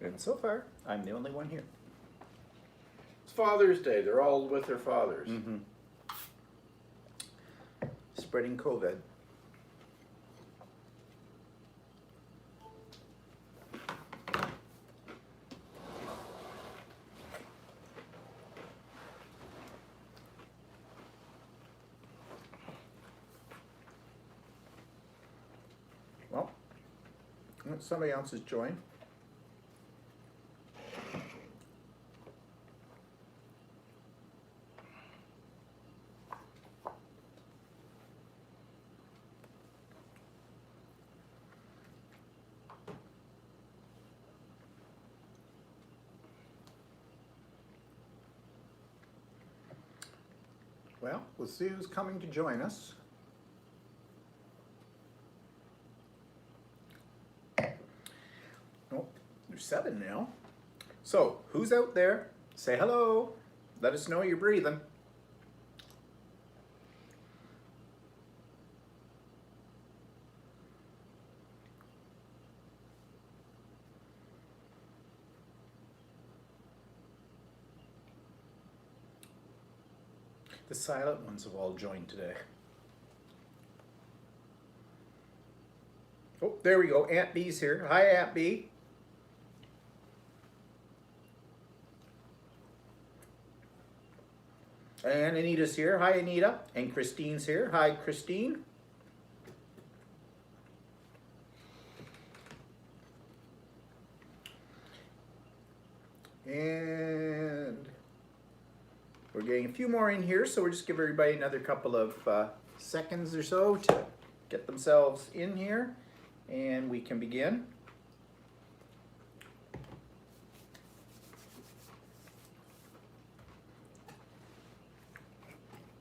And so far, I'm the only one here. It's Father's Day. They're all with their fathers. Mm-hmm. Spreading COVID. Well, somebody else has joined. Well, we'll see who's coming to join us. Oh, there's 7 now. So, who's out there? Say hello. Let us know you're breathing. The silent ones have all joined today. Oh, there we go. Aunt B's here. Hi, Aunt B. And Anita's here. Hi, Anita. And Christine's here. Hi, Christine. And we're getting a few more in here, so we'll just give everybody another couple of seconds or so to get themselves in here, and we can begin.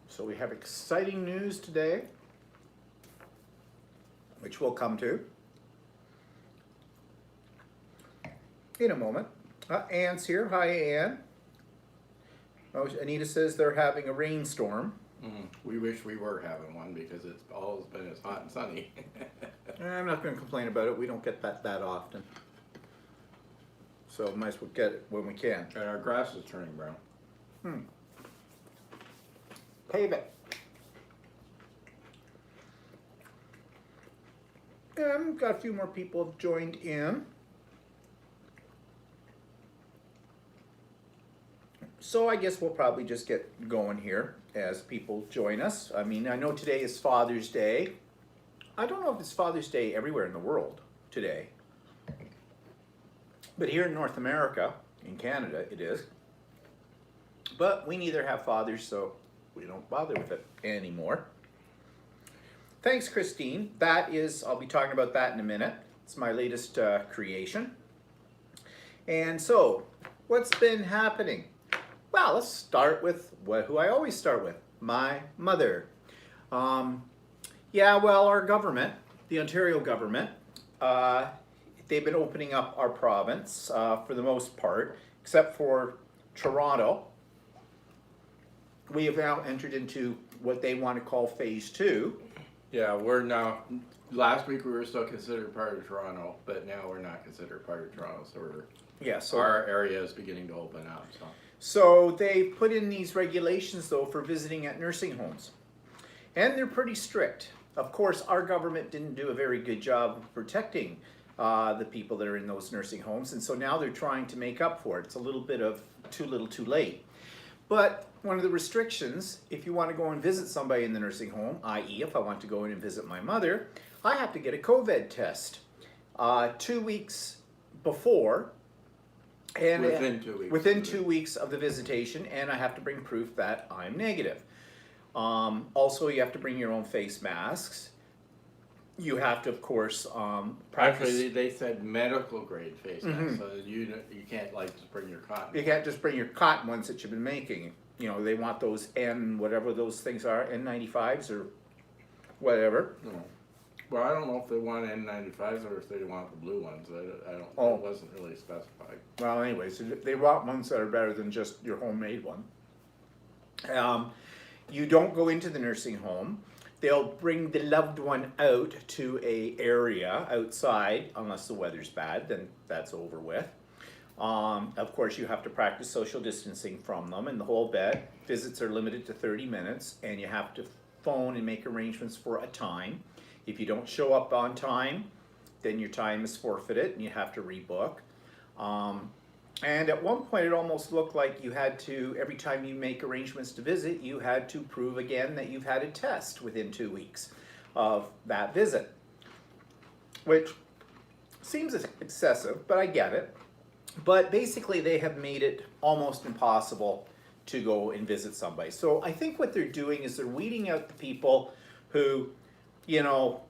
So we have exciting news today, which we'll come to in a moment. Ann's here. Hi, Ann. Oh, Anita says they're having a rainstorm. We wish we were having one because it's always been as hot and sunny. I'm not going to complain about it. We don't get that often. So might as well get it when we can. And our grass is turning brown. Pave it. And got a few more people have joined in. So I guess we'll probably just get going here as people join us. I mean, I know today is Father's Day. I don't know if it's Father's Day everywhere in the world today. But here in North America, in Canada, it is. But we neither have fathers, so we don't bother with it anymore. Thanks, Christine. That is, I'll be talking about that in a minute. It's my latest creation. And so, what's been happening? Well, let's start with who I always start with, my mother. Yeah, well, our government, the Ontario government, they've been opening up our province for the most part, except for Toronto. We have now entered into what they want to call phase 2. Yeah, we're now, last week we were still considered part of Toronto, but now we're not considered part of Toronto, so our area is beginning to open up. So they put in these regulations, though, for visiting at nursing homes. And they're pretty strict. Of course, our government didn't do a very good job of protecting the people that are in those nursing homes, and so now they're trying to make up for it. It's a little bit of too little too late. But one of the restrictions, if you want to go and visit somebody in the nursing home, i.e. if I want to go in and visit my mother, I have to get a COVID test 2 weeks before. And within 2 weeks. Within 2 weeks of the visitation, and I have to bring proof that I'm negative. Also, you have to bring your own face masks. You have to, of course, practice. Actually, they said medical grade face masks, so that you can't like just bring your cotton. You can't just bring your cotton ones that you've been making. You know, they want those whatever those things are, N95s or whatever. No. Well, I don't know if they want N95s or if they want the blue ones. I don't. Oh. It wasn't really specified. Well, anyways, they want ones that are better than just your homemade one. You don't go into the nursing home. They'll bring the loved one out to a area outside, unless the weather's bad, then that's over with. Of course, you have to practice social distancing from them and the whole bit. Visits are limited to 30 minutes, and you have to phone and make arrangements for a time. If you don't show up on time, then your time is forfeited and you have to rebook. And at one point, it almost looked like you had to, every time you make arrangements to visit, you had to prove again that you've had a test within 2 weeks of that visit, which seems excessive, but I get it. But basically, they have made it almost impossible to go and visit somebody. So I think what they're doing is they're weeding out the people who, you know,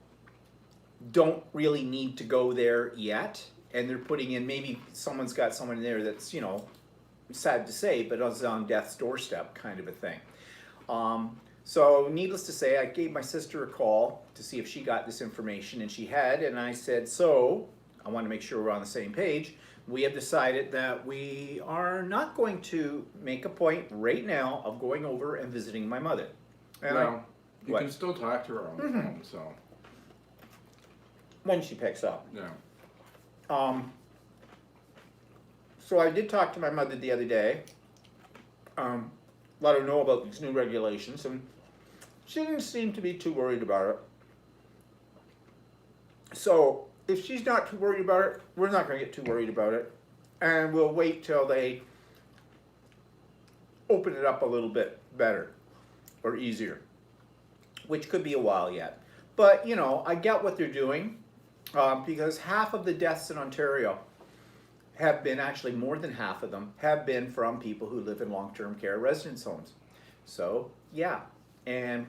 don't really need to go there yet. And they're putting in, maybe someone's got someone there that's, you know, sad to say, but is on death's doorstep kind of a thing. So needless to say, I gave my sister a call to see if she got this information, and she had, and I said, so I want to make sure we're on the same page. We have decided that we are not going to make a point right now of going over and visiting my mother. And well, you can still talk to her on the phone, so. When she picks up. Yeah. So I did talk to my mother the other day, let her know about these new regulations, and she didn't seem to be too worried about it. So if she's not too worried about it, we're not going to get too worried about it, and we'll wait till they open it up a little bit better or easier, which could be a while yet. But, you know, I get what they're doing, because half of the deaths in Ontario have been, actually more than half of them, have been from people who live in long-term care residence homes. So, yeah. And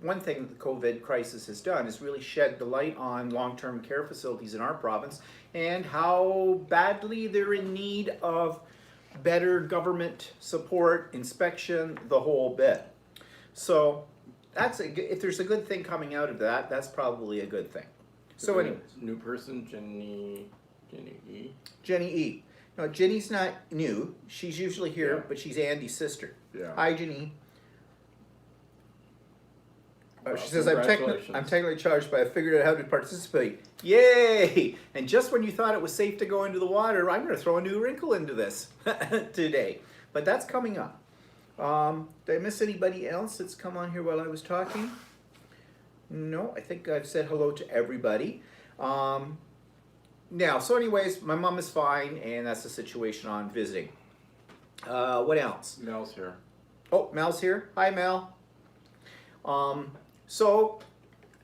one thing that the COVID crisis has done is really shed the light on long-term care facilities in our province and how badly they're in need of better government support, inspection, the whole bit. So, that's if there's a good thing coming out of that, that's probably a good thing. So anyways. New person, Jenny E. Jenny E. No, Jenny's not new. She's usually here, Yeah. but she's Andy's sister. Yeah. Hi, Jenny. Well, She says, I'm congratulations. technically charged, but I figured out how to participate. Yay! And just when you thought it was safe to go into the water, I'm going to throw a new wrinkle into this today. But that's coming up. Did I miss anybody else that's come on here while I was talking? No, I think I've said hello to everybody. Now, so anyways, my mom is fine, and that's the situation on visiting. What else? Mel's here. Oh, Mel's here. Hi, Mel. So,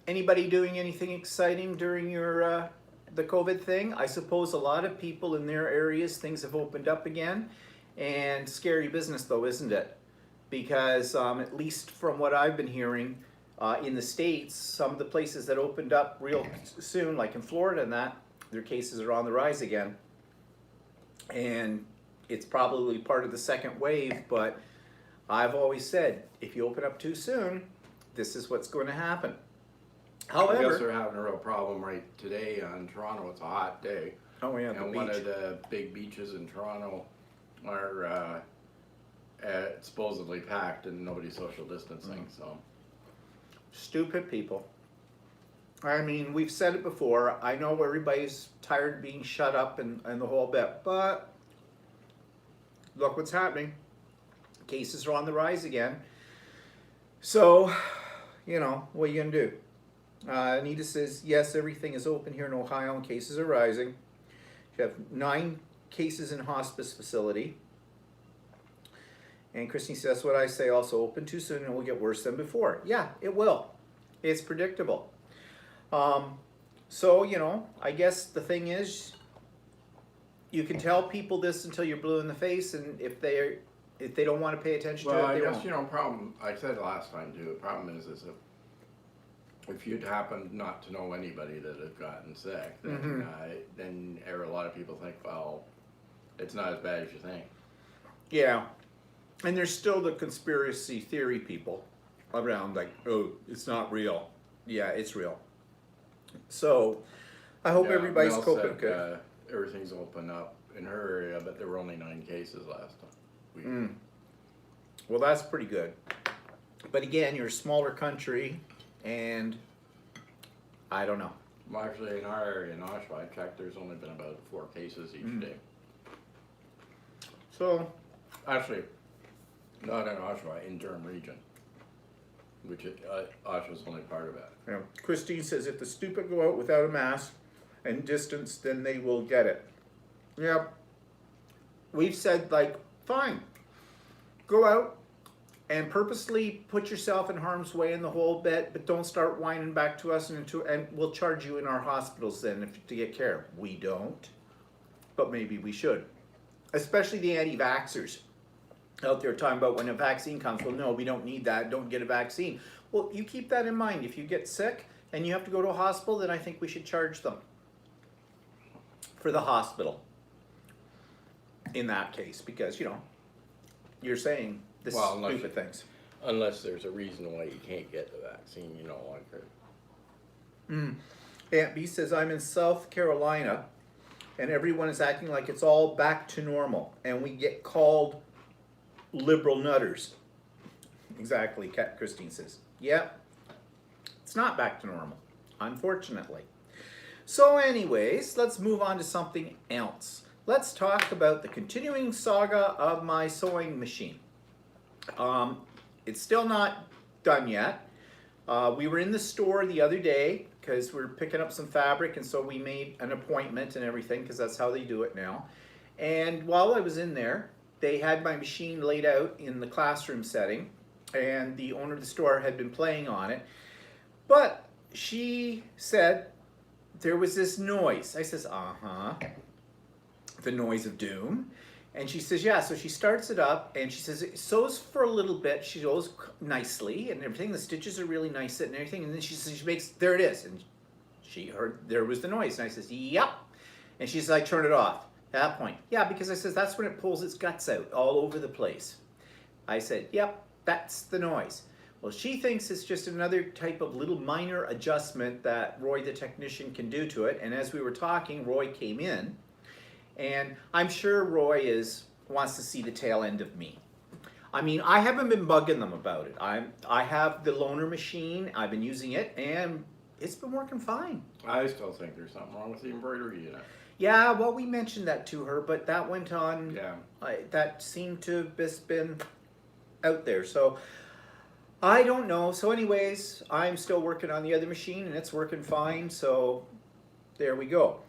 anybody doing anything exciting during your the COVID thing? I suppose a lot of people in their areas, things have opened up again, and scary business though, isn't it? Because at least from what I've been hearing, in the States, some of the places that opened up real soon, like in Florida and that, their cases are on the rise again. And it's probably part of the second wave, but I've always said, if you open up too soon, this is what's going to happen. However, I guess they're having a real problem right today in Toronto. It's a hot day. Oh yeah, and the one beach. of the big beaches in Toronto are supposedly packed and nobody's social distancing. So Stupid people. I mean, we've said it before. I know everybody's tired of being shut up and the whole bit, but look what's happening. Cases are on the rise again. So, you know, what are you going to do? Anita says, yes, everything is open here in Ohio and cases are rising. You have 9 cases in hospice facility. And Christine says, that's what I say, also open too soon and it will get worse than before. Yeah, it will. It's predictable. So, you know, I guess the thing is, you can tell people this until you're blue in the face, and if they don't want to pay attention to it, I they guess won't. you know, problem. I said last time too. The problem is if you'd happened not to know anybody that had gotten sick, then then a lot of people think, well, it's not as bad as you think. Yeah, and there's still the conspiracy theory people around, like, oh, it's not real. Yeah, it's real. So, I hope everybody's Mel coping said, good. Everything's open up in her area, but there were only 9 cases last week. Well, that's pretty good. But again, you're a smaller country, and I don't know. Well, actually, in our area in Oshawa, I checked, there's only been about 4 cases each day. So, Actually, not in Oshawa, in Durham region, which Oshawa's only part of it. you know, Christine says if the stupid go out without a mask and distance, then they will get it. Yep. We've said, like, fine, go out and purposely put yourself in harm's way in the whole bit, but don't start whining back to us and we'll charge you in our hospitals then to get care. We don't, but maybe we should. Especially the anti-vaxxers out there talking about when a vaccine comes, well, no, we don't need that, don't get a vaccine. Well, you keep that in mind. If you get sick and you have to go to a hospital, then I think we should charge them for the hospital in that case, because, you know, you're saying this stupid things. Unless there's a reason why you can't get the vaccine, you know, like Aunt B says, I'm in South Carolina and everyone is acting like it's all back to normal and we get called liberal nutters. Exactly, Christine says. Yep, it's not back to normal, unfortunately. So anyways, let's move on to something else. Let's talk about the continuing saga of my sewing machine. It's still not done yet. We were in the store the other day because we're picking up some fabric, and so we made an appointment and everything because that's how they do it now. And while I was in there, they had my machine laid out in the classroom setting, and the owner of the store had been playing on it. But she said there was this noise. I says, the noise of doom. And she says, yeah. So she starts it up and she says it sews for a little bit. She sews nicely and everything. The stitches are really nice and everything. And then she says, she makes, there it is. And she heard there was the noise. And I says, yep. And she says, I turn it off at that point. Yeah, because I says, that's when it pulls its guts out all over the place. I said, yep, that's the noise. Well, she thinks it's just another type of little minor adjustment that Roy the technician can do to it. And as we were talking, Roy came in. And I'm sure Roy wants to see the tail end of me. I mean, I haven't been bugging them about it. I have the loaner machine. I've been using it, and it's been working fine. I still think there's something wrong with the embroidery unit. Yeah, well, we mentioned that to her, but that went on. Yeah. That seemed to have just been out there. So I don't know. So anyways, I'm still working on the other machine, and it's working fine. So there we go.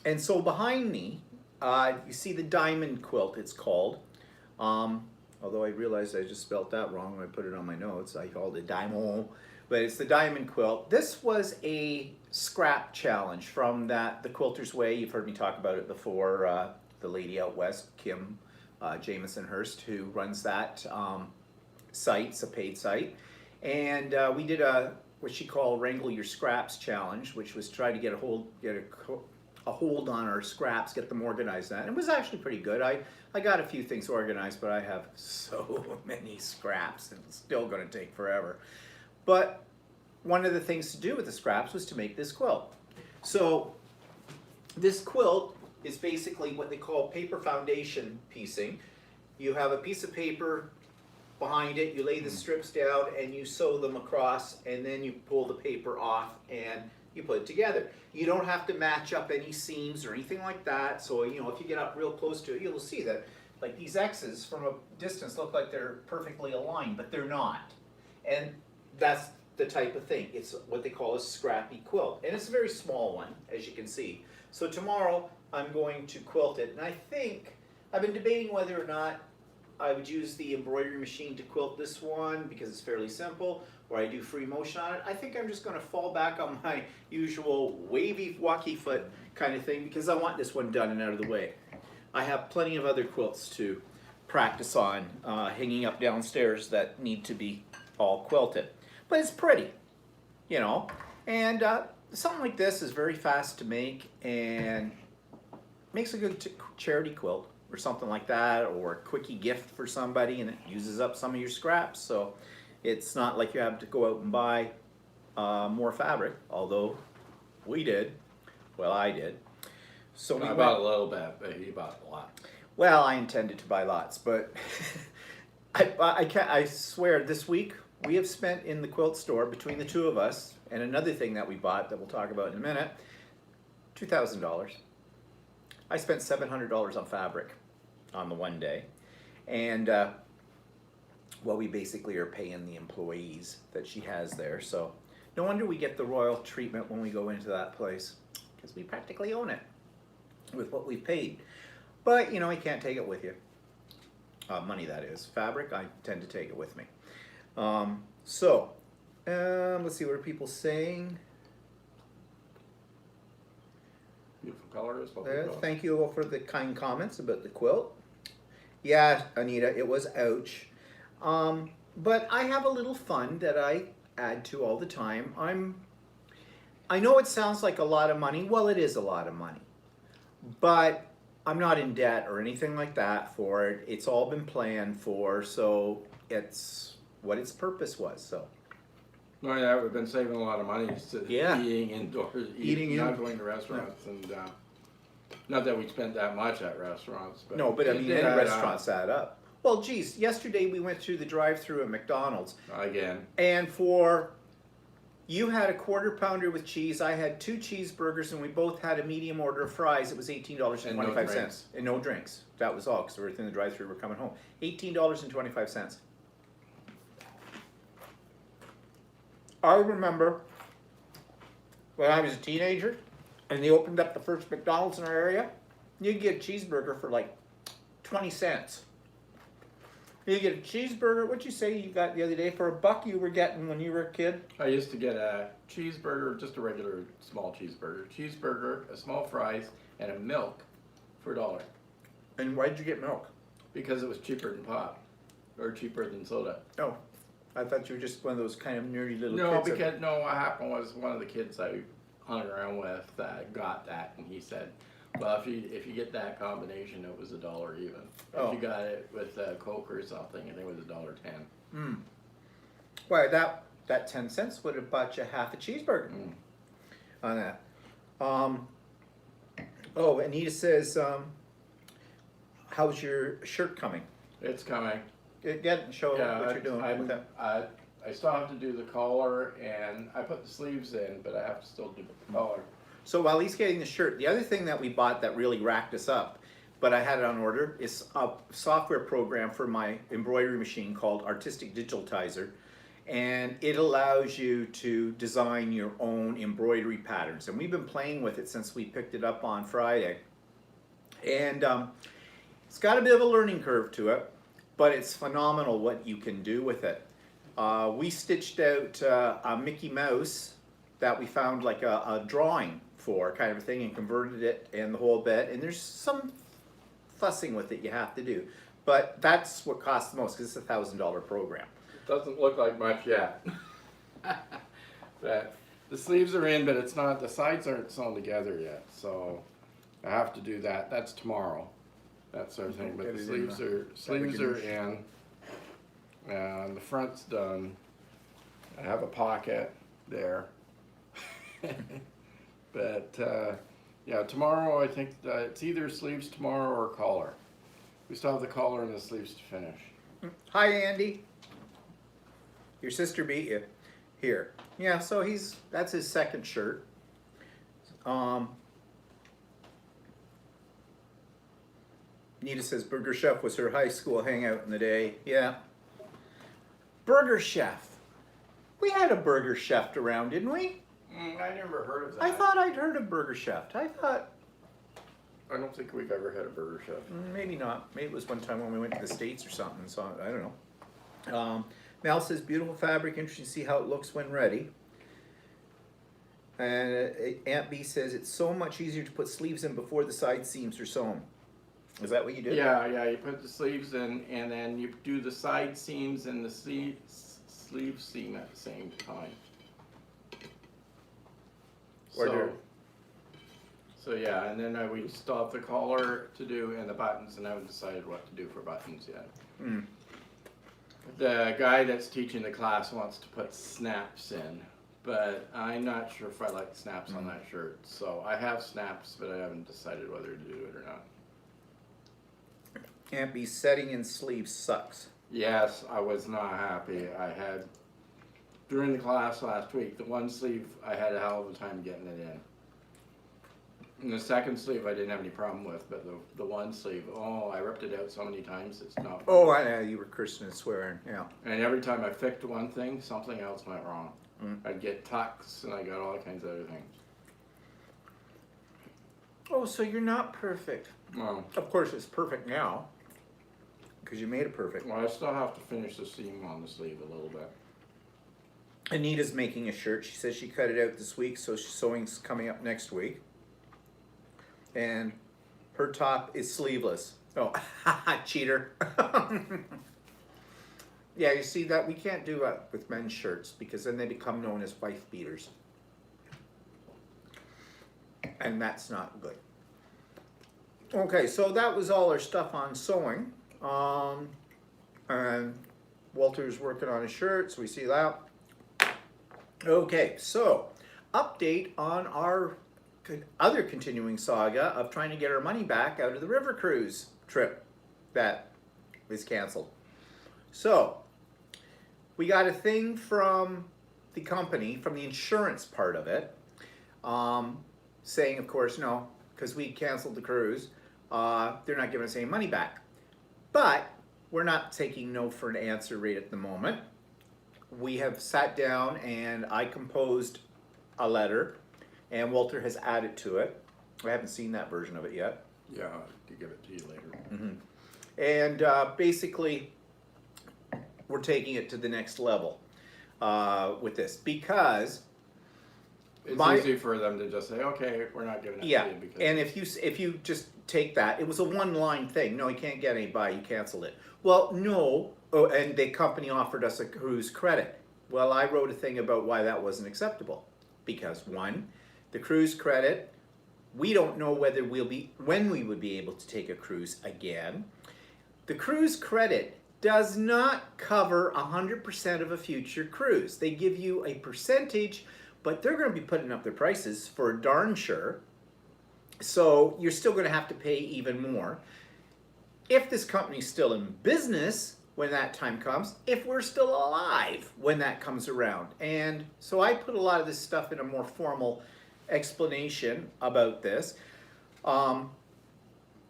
And so behind me, you see the diamond quilt, it's called. Although I realized I just spelled that wrong when I put it on my notes. I called it diamond, but it's the diamond quilt. This was a scrap challenge from the Quilter's Way. You've heard me talk about it before. The lady out west, Kim Jameson Hurst, who runs that site. It's a paid site. And we did what she called Wrangle Your Scraps challenge, which was try to get a hold on our scraps, get them organized. And it was actually pretty good. I got a few things organized, but I have so many scraps, and it's still going to take forever. But one of the things to do with the scraps was to make this quilt. So this quilt is basically what they call paper foundation piecing. You have a piece of paper behind it, you lay the strips down, and you sew them across, and then you pull the paper off and you put it together. You don't have to match up any seams or anything like that. So, you know, if you get up real close to it, you'll see that like these X's from a distance look like they're perfectly aligned, but they're not. And that's the type of thing. It's what they call a scrappy quilt. And it's a very small one, as you can see. So tomorrow I'm going to quilt it. And I think, I've been debating whether or not I would use the embroidery machine to quilt this one because it's fairly simple, or I do free motion on it. I think I'm just going to fall back on my usual wavy walkie foot kind of thing because I want this one done and out of the way. I have plenty of other quilts to practice on hanging up downstairs that need to be all quilted. But it's pretty, you know, and something like this is very fast to make and makes a good charity quilt or something like that, or a quickie gift for somebody, and it uses up some of your scraps. So it's not like you have to go out and buy more fabric, although we did. Well, I did. So I bought a little bit, but he bought a lot. Well, I intended to buy lots, but I swear this week we have spent in the quilt store between the two of us and another thing that we bought that we'll talk about in a minute, $2,000. I spent $700 on fabric. on the one day. And well, we basically are paying the employees that she has there. So no wonder we get the royal treatment when we go into that place, because we practically own it with what we've paid. But, you know, you can't take it with you. Money, that is. Fabric, I tend to take it with me. Let's see, what are people saying? Beautiful colors. What we got. Thank you all for the kind comments about the quilt. Yeah, Anita, it was ouch. But I have a little fun that I add to all the time. I know it sounds like a lot of money. Well, it is a lot of money. But I'm not in debt or anything like that for it. It's all been planned for, so it's what its purpose was. So. Oh yeah, we've been saving a lot of money eating indoors, not in. going to restaurants, and not that we spent that much at restaurants. But no, but I mean, any restaurants add up. Well, geez, yesterday we went through the drive-through at McDonald's. Again. And you had a quarter pounder with cheese, I had 2 cheeseburgers, and we both had a medium order of fries. It was $18.25. And no drinks. That was all, because we were in the drive-through, we were coming home. $18.25. I remember when I was a teenager, and they opened up the first McDonald's in our area, you could get a cheeseburger for like 20 cents. You get a cheeseburger, what'd you say you got the other day? For $1 you were getting when you were a kid? I used to get a cheeseburger, just a regular small cheeseburger, a small fries, and a milk for $1. And why'd you get milk? Because it was cheaper than pop, or cheaper than soda. Oh, I thought you were just one of those kind of nerdy little No, kids. because what happened was one of the kids I hung around with got that, and he said, well, if you get that combination, it was $1 even. Oh. If you got it with Coke or something, I think it was $1.10. Why, that 10 cents would have bought you half a cheeseburger on that. Oh, Anita says, how's your shirt coming? It's coming. Get it and show what you're doing with that. I still have to do the collar, and I put the sleeves in, but I have to still do the collar. So while he's getting the shirt, the other thing that we bought that really racked us up, but I had it on order, is a software program for my embroidery machine called Artistic Digitizer. And it allows you to design your own embroidery patterns. And we've been playing with it since we picked it up on Friday. And it's got a bit of a learning curve to it, but it's phenomenal what you can do with it. We stitched out a Mickey Mouse that we found like a drawing for kind of a thing, and converted it and the whole bit. And there's some fussing with it you have to do. But that's what costs the most, because it's a $1,000 program. Doesn't look like much yet. But the sleeves are in, but it's not, the sides aren't sewn together yet, so I have to do that. That's tomorrow, that sort of thing. But the sleeves are in, and the front's done. I have a pocket there. But yeah, tomorrow I think it's either sleeves tomorrow or collar. We still have the collar and the sleeves to finish. Hi, Andy. Your sister beat you here. Yeah, so that's his second shirt. Nita says Burger Chef was her high school hangout in the day. Yeah. Burger Chef. We had a Burger Chef around, didn't we? I never heard of that. I thought I'd heard of Burger Chef. I don't think we've ever had a Burger Chef. Maybe not. Maybe it was one time when we went to the States or something, so I don't know. Mel says, beautiful fabric, interesting to see how it looks when ready. And Aunt B says, it's so much easier to put sleeves in before the side seams are sewn. Is that what you do? Yeah, you put the sleeves in, and then you do the side seams and the sleeve seam at the same time. So yeah, and then we still have the collar to do and the buttons, and I haven't decided what to do for buttons yet. The guy that's teaching the class wants to put snaps in, but I'm not sure if I like snaps on that shirt. So I have snaps, but I haven't decided whether to do it or not. Aunt B, setting in sleeves sucks. Yes, I was not happy. During the class last week, the one sleeve, I had a hell of a time getting it in. And the second sleeve I didn't have any problem with, but the one sleeve, oh, I ripped it out so many times, it's not. Oh, I know, you were cursing and swearing, yeah. And every time I fixed one thing, something else went wrong. Mm. I'd get tucks and I got all kinds of other things. Oh, so you're not perfect. Well, Of course, it's perfect now, because you made it perfect. I still have to finish the seam on the sleeve a little bit. Anita's making a shirt. She says she cut it out this week, so sewing's coming up next week. And her top is sleeveless. Oh, cheater. Yeah, you see that? We can't do that with men's shirts because then they become known as wife beaters. And that's not good. Okay, so that was all our stuff on sewing. And Walter's working on his shirt, so we see that. Okay, so update on our other continuing saga of trying to get our money back out of the river cruise trip that was canceled. So we got a thing from the company, from the insurance part of it, saying, of course, no, because we canceled the cruise, they're not giving us any money back. But we're not taking no for an answer right at the moment. We have sat down and I composed a letter, and Walter has added to it. I haven't seen that version of it yet. Yeah, I could give it to you later. Mm-hmm. And basically, we're taking it to the next level with this because It's easy for them to just say, okay, we're not giving it to you. Because and if you just take that, it was a one-line thing. No, you can't get any buy. You canceled it. Well, no. Oh, and the company offered us a cruise credit. Well, I wrote a thing about why that wasn't acceptable. Because one, the cruise credit, we don't know when we would be able to take a cruise again. The cruise credit does not cover 100% of a future cruise. They give you a percentage, but they're going to be putting up their prices for darn sure. So you're still going to have to pay even more. If this company's still in business when that time comes, if we're still alive when that comes around. And so I put a lot of this stuff in a more formal explanation about this.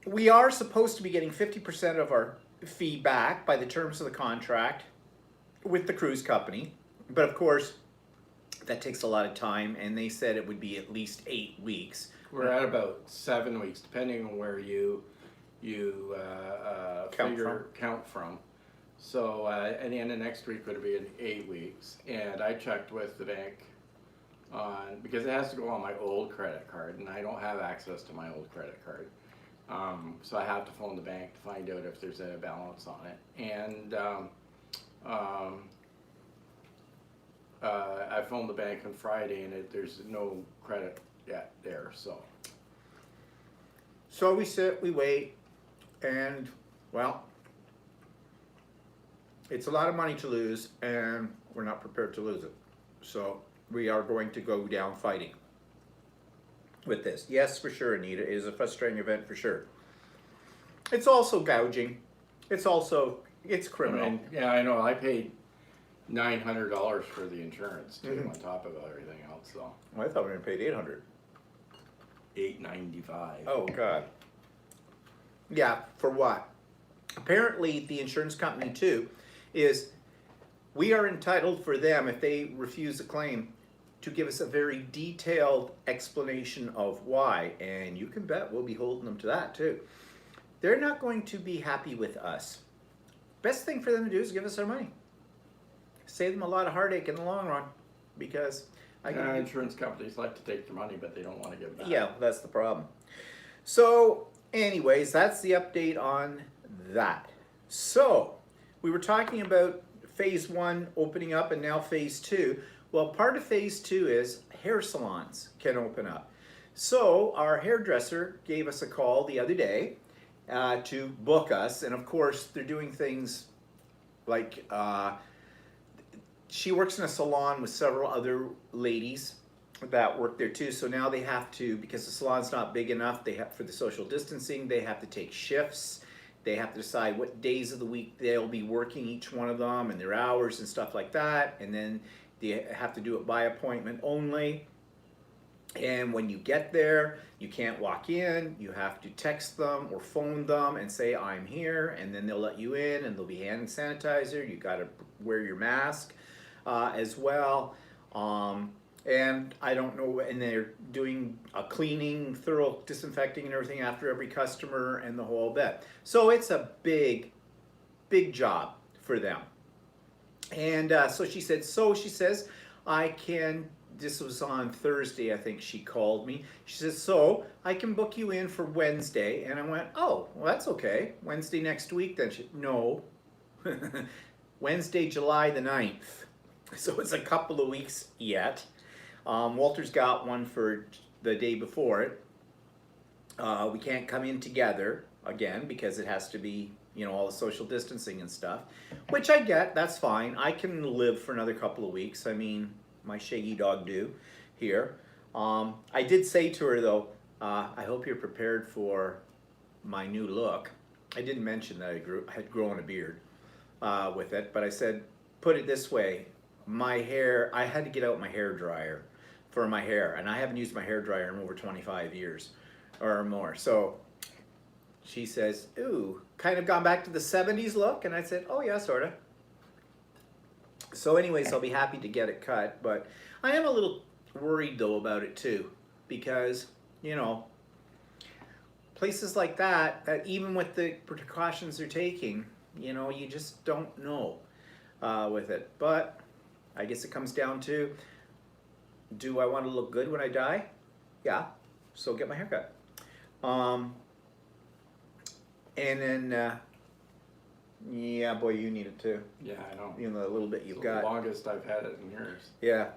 We are supposed to be getting 50% of our fee back by the terms of the contract with the cruise company. But of course, that takes a lot of time, and they said it would be at least 8 weeks. we're at about 7 weeks, depending on where you count from. So at the end of next week would be in 8 weeks, and I checked with the bank on, because it has to go on my old credit card, and I don't have access to my old credit card. So I have to phone the bank to find out if there's a balance on it. And I phoned the bank on Friday, and there's no credit yet there. So we sit, we wait, and well, it's a lot of money to lose, and we're not prepared to lose it. So we are going to go down fighting with this. Yes, for sure, Anita. It is a frustrating event for sure. It's also gouging. It's criminal. And, yeah, I know. I paid $900 for the insurance too, on top of everything else. So Well, I thought we were going to pay $800. $895. Oh, God. Yeah, for what? Apparently, the insurance company, too, is we are entitled for them, if they refuse a claim, to give us a very detailed explanation of why. And you can bet we'll be holding them to that, too. They're not going to be happy with us. Best thing for them to do is give us our money. Save them a lot of heartache in the long run, because Insurance companies like to take your money, but they don't want to give it back. yeah, that's the problem. So, anyways, that's the update on that. So, we were talking about phase 1 opening up and now phase 2. Well, part of phase 2 is hair salons can open up. So, our hairdresser gave us a call the other day to book us, and of course, they're doing things like she works in a salon with several other ladies that work there too. So now they have to, because the salon's not big enough, they have, for the social distancing, they have to take shifts. They have to decide what days of the week they'll be working, each one of them, and their hours and stuff like that. And then they have to do it by appointment only. And when you get there, you can't walk in. You have to text them or phone them and say, I'm here. And then they'll let you in and there'll be hand sanitizer. You got to wear your mask as well. And I don't know, and they're doing a cleaning, thorough disinfecting and everything after every customer and the whole bit. So it's a big, big job for them. And so she says, I can, this was on Thursday, I think she called me. She says, so I can book you in for Wednesday. And I went, oh, well, that's okay. Wednesday next week then. No, Wednesday, July the 9th. So it's a couple of weeks yet. Walter's got one for the day before it. We can't come in together again because it has to be, you know, all the social distancing and stuff, which I get, that's fine. I can live for another couple of weeks. I mean, my shaggy dog do here. I did say to her though, I hope you're prepared for my new look. I didn't mention that I had grown a beard with it, but I said, put it this way, my hair, I had to get out my hair dryer for my hair, and I haven't used my hair dryer in over 25 years or more. So she says, ooh, kind of gone back to the 70s look, and I said, oh yeah, sort of. So anyways, I'll be happy to get it cut, but I am a little worried though about it too, because, you know, places like that, even with the precautions they're taking, you know, you just don't know with it. But I guess it comes down to, do I want to look good when I die? Yeah, so get my hair cut. And then, yeah, boy, you need it too. Yeah, I know. You know, the little bit you've It's got. the longest I've had it in years. Yeah.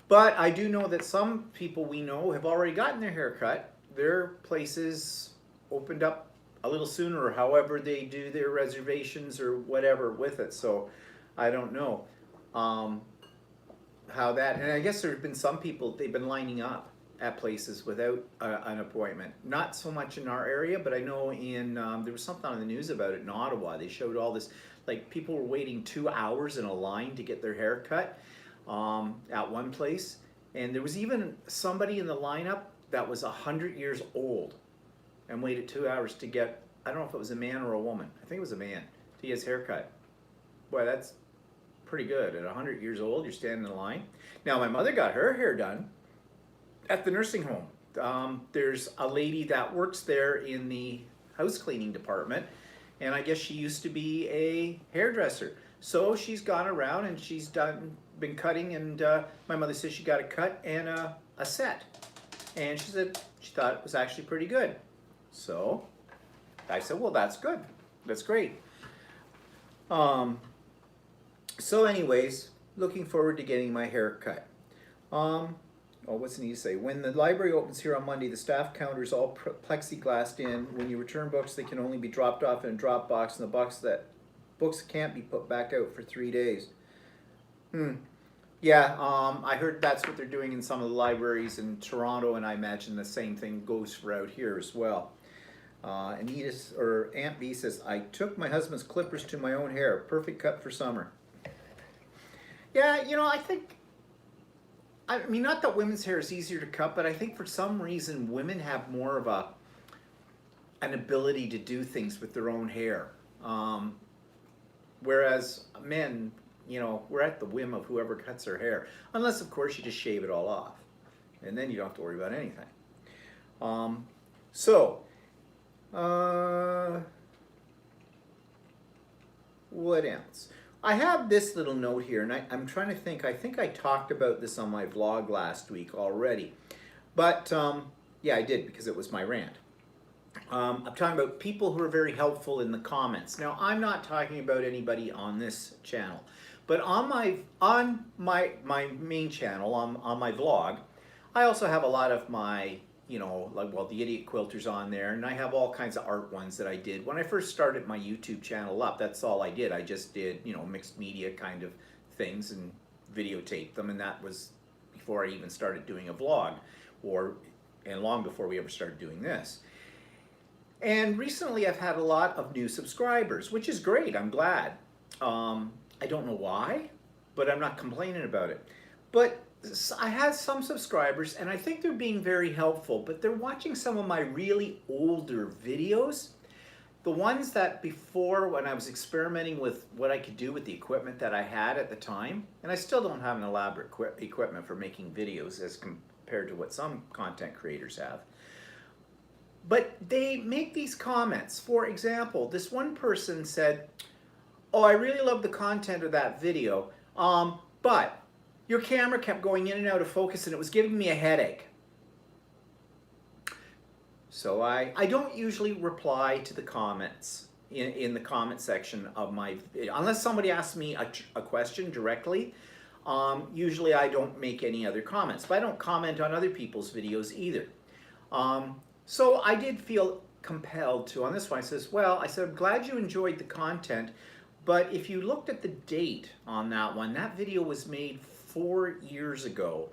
But I do know that some people we know have already gotten their hair cut. Their places opened up a little sooner, or however they do their reservations or whatever with it. So I don't know how that, and I guess there have been some people, they've been lining up at places without an appointment. Not so much in our area, but I know in, there was something on the news about it in Ottawa. They showed all this, like people were waiting 2 hours in a line to get their hair cut at one place. And there was even somebody in the lineup that was 100 years old and waited 2 hours to get, I don't know if it was a man or a woman. I think it was a man to get his hair cut. Boy, that's pretty good. At 100 years old, you're standing in line. Now, my mother got her hair done at the nursing home. There's a lady that works there in the house cleaning department, and I guess she used to be a hairdresser. So she's gone around and she's been cutting, and my mother says she got a cut and a set. And she said she thought it was actually pretty good. So I said, well, that's good. That's great. So anyways, looking forward to getting my hair cut. Oh, what's neat to say? When the library opens here on Monday, the staff counter is all plexiglassed in. When you return books, they can only be dropped off in a drop box, and the books can't be put back out for 3 days. Yeah, I heard that's what they're doing in some of the libraries in Toronto, and I imagine the same thing goes for out here as well. And Aunt B says, I took my husband's clippers to my own hair. Perfect cut for summer. Yeah, you know, I mean, not that women's hair is easier to cut, but I think for some reason women have more of an ability to do things with their own hair. Whereas men, you know, we're at the whim of whoever cuts their hair. Unless, of course, you just shave it all off. And then you don't have to worry about anything. What else? I have this little note here, and I'm trying to think. I think I talked about this on my vlog last week already. But, yeah, I did, because it was my rant. I'm talking about people who are very helpful in the comments. Now, I'm not talking about anybody on this channel. But on my main channel, on my vlog, I also have a lot of my, you know, like, well, the Idiot Quilter's on there, and I have all kinds of art ones that I did. When I first started my YouTube channel up, that's all I did. I just did, you know, mixed media kind of things and videotaped them, and that was before I even started doing a vlog, and long before we ever started doing this. And recently I've had a lot of new subscribers, which is great. I'm glad. I don't know why, but I'm not complaining about it. But I had some subscribers, and I think they're being very helpful, but they're watching some of my really older videos. The ones that before, when I was experimenting with what I could do with the equipment that I had at the time, and I still don't have an elaborate equipment for making videos as compared to what some content creators have. But they make these comments. For example, this one person said, "Oh, I really love the content of that video, but your camera kept going in and out of focus and it was giving me a headache." So I don't usually reply to the comments in the comment section of my video. Unless somebody asks me a question directly, usually I don't make any other comments. But I don't comment on other people's videos either. So I did feel compelled to, on this one, I says, well, I said, I'm glad you enjoyed the content, but if you looked at the date on that one, that video was made 4 years ago.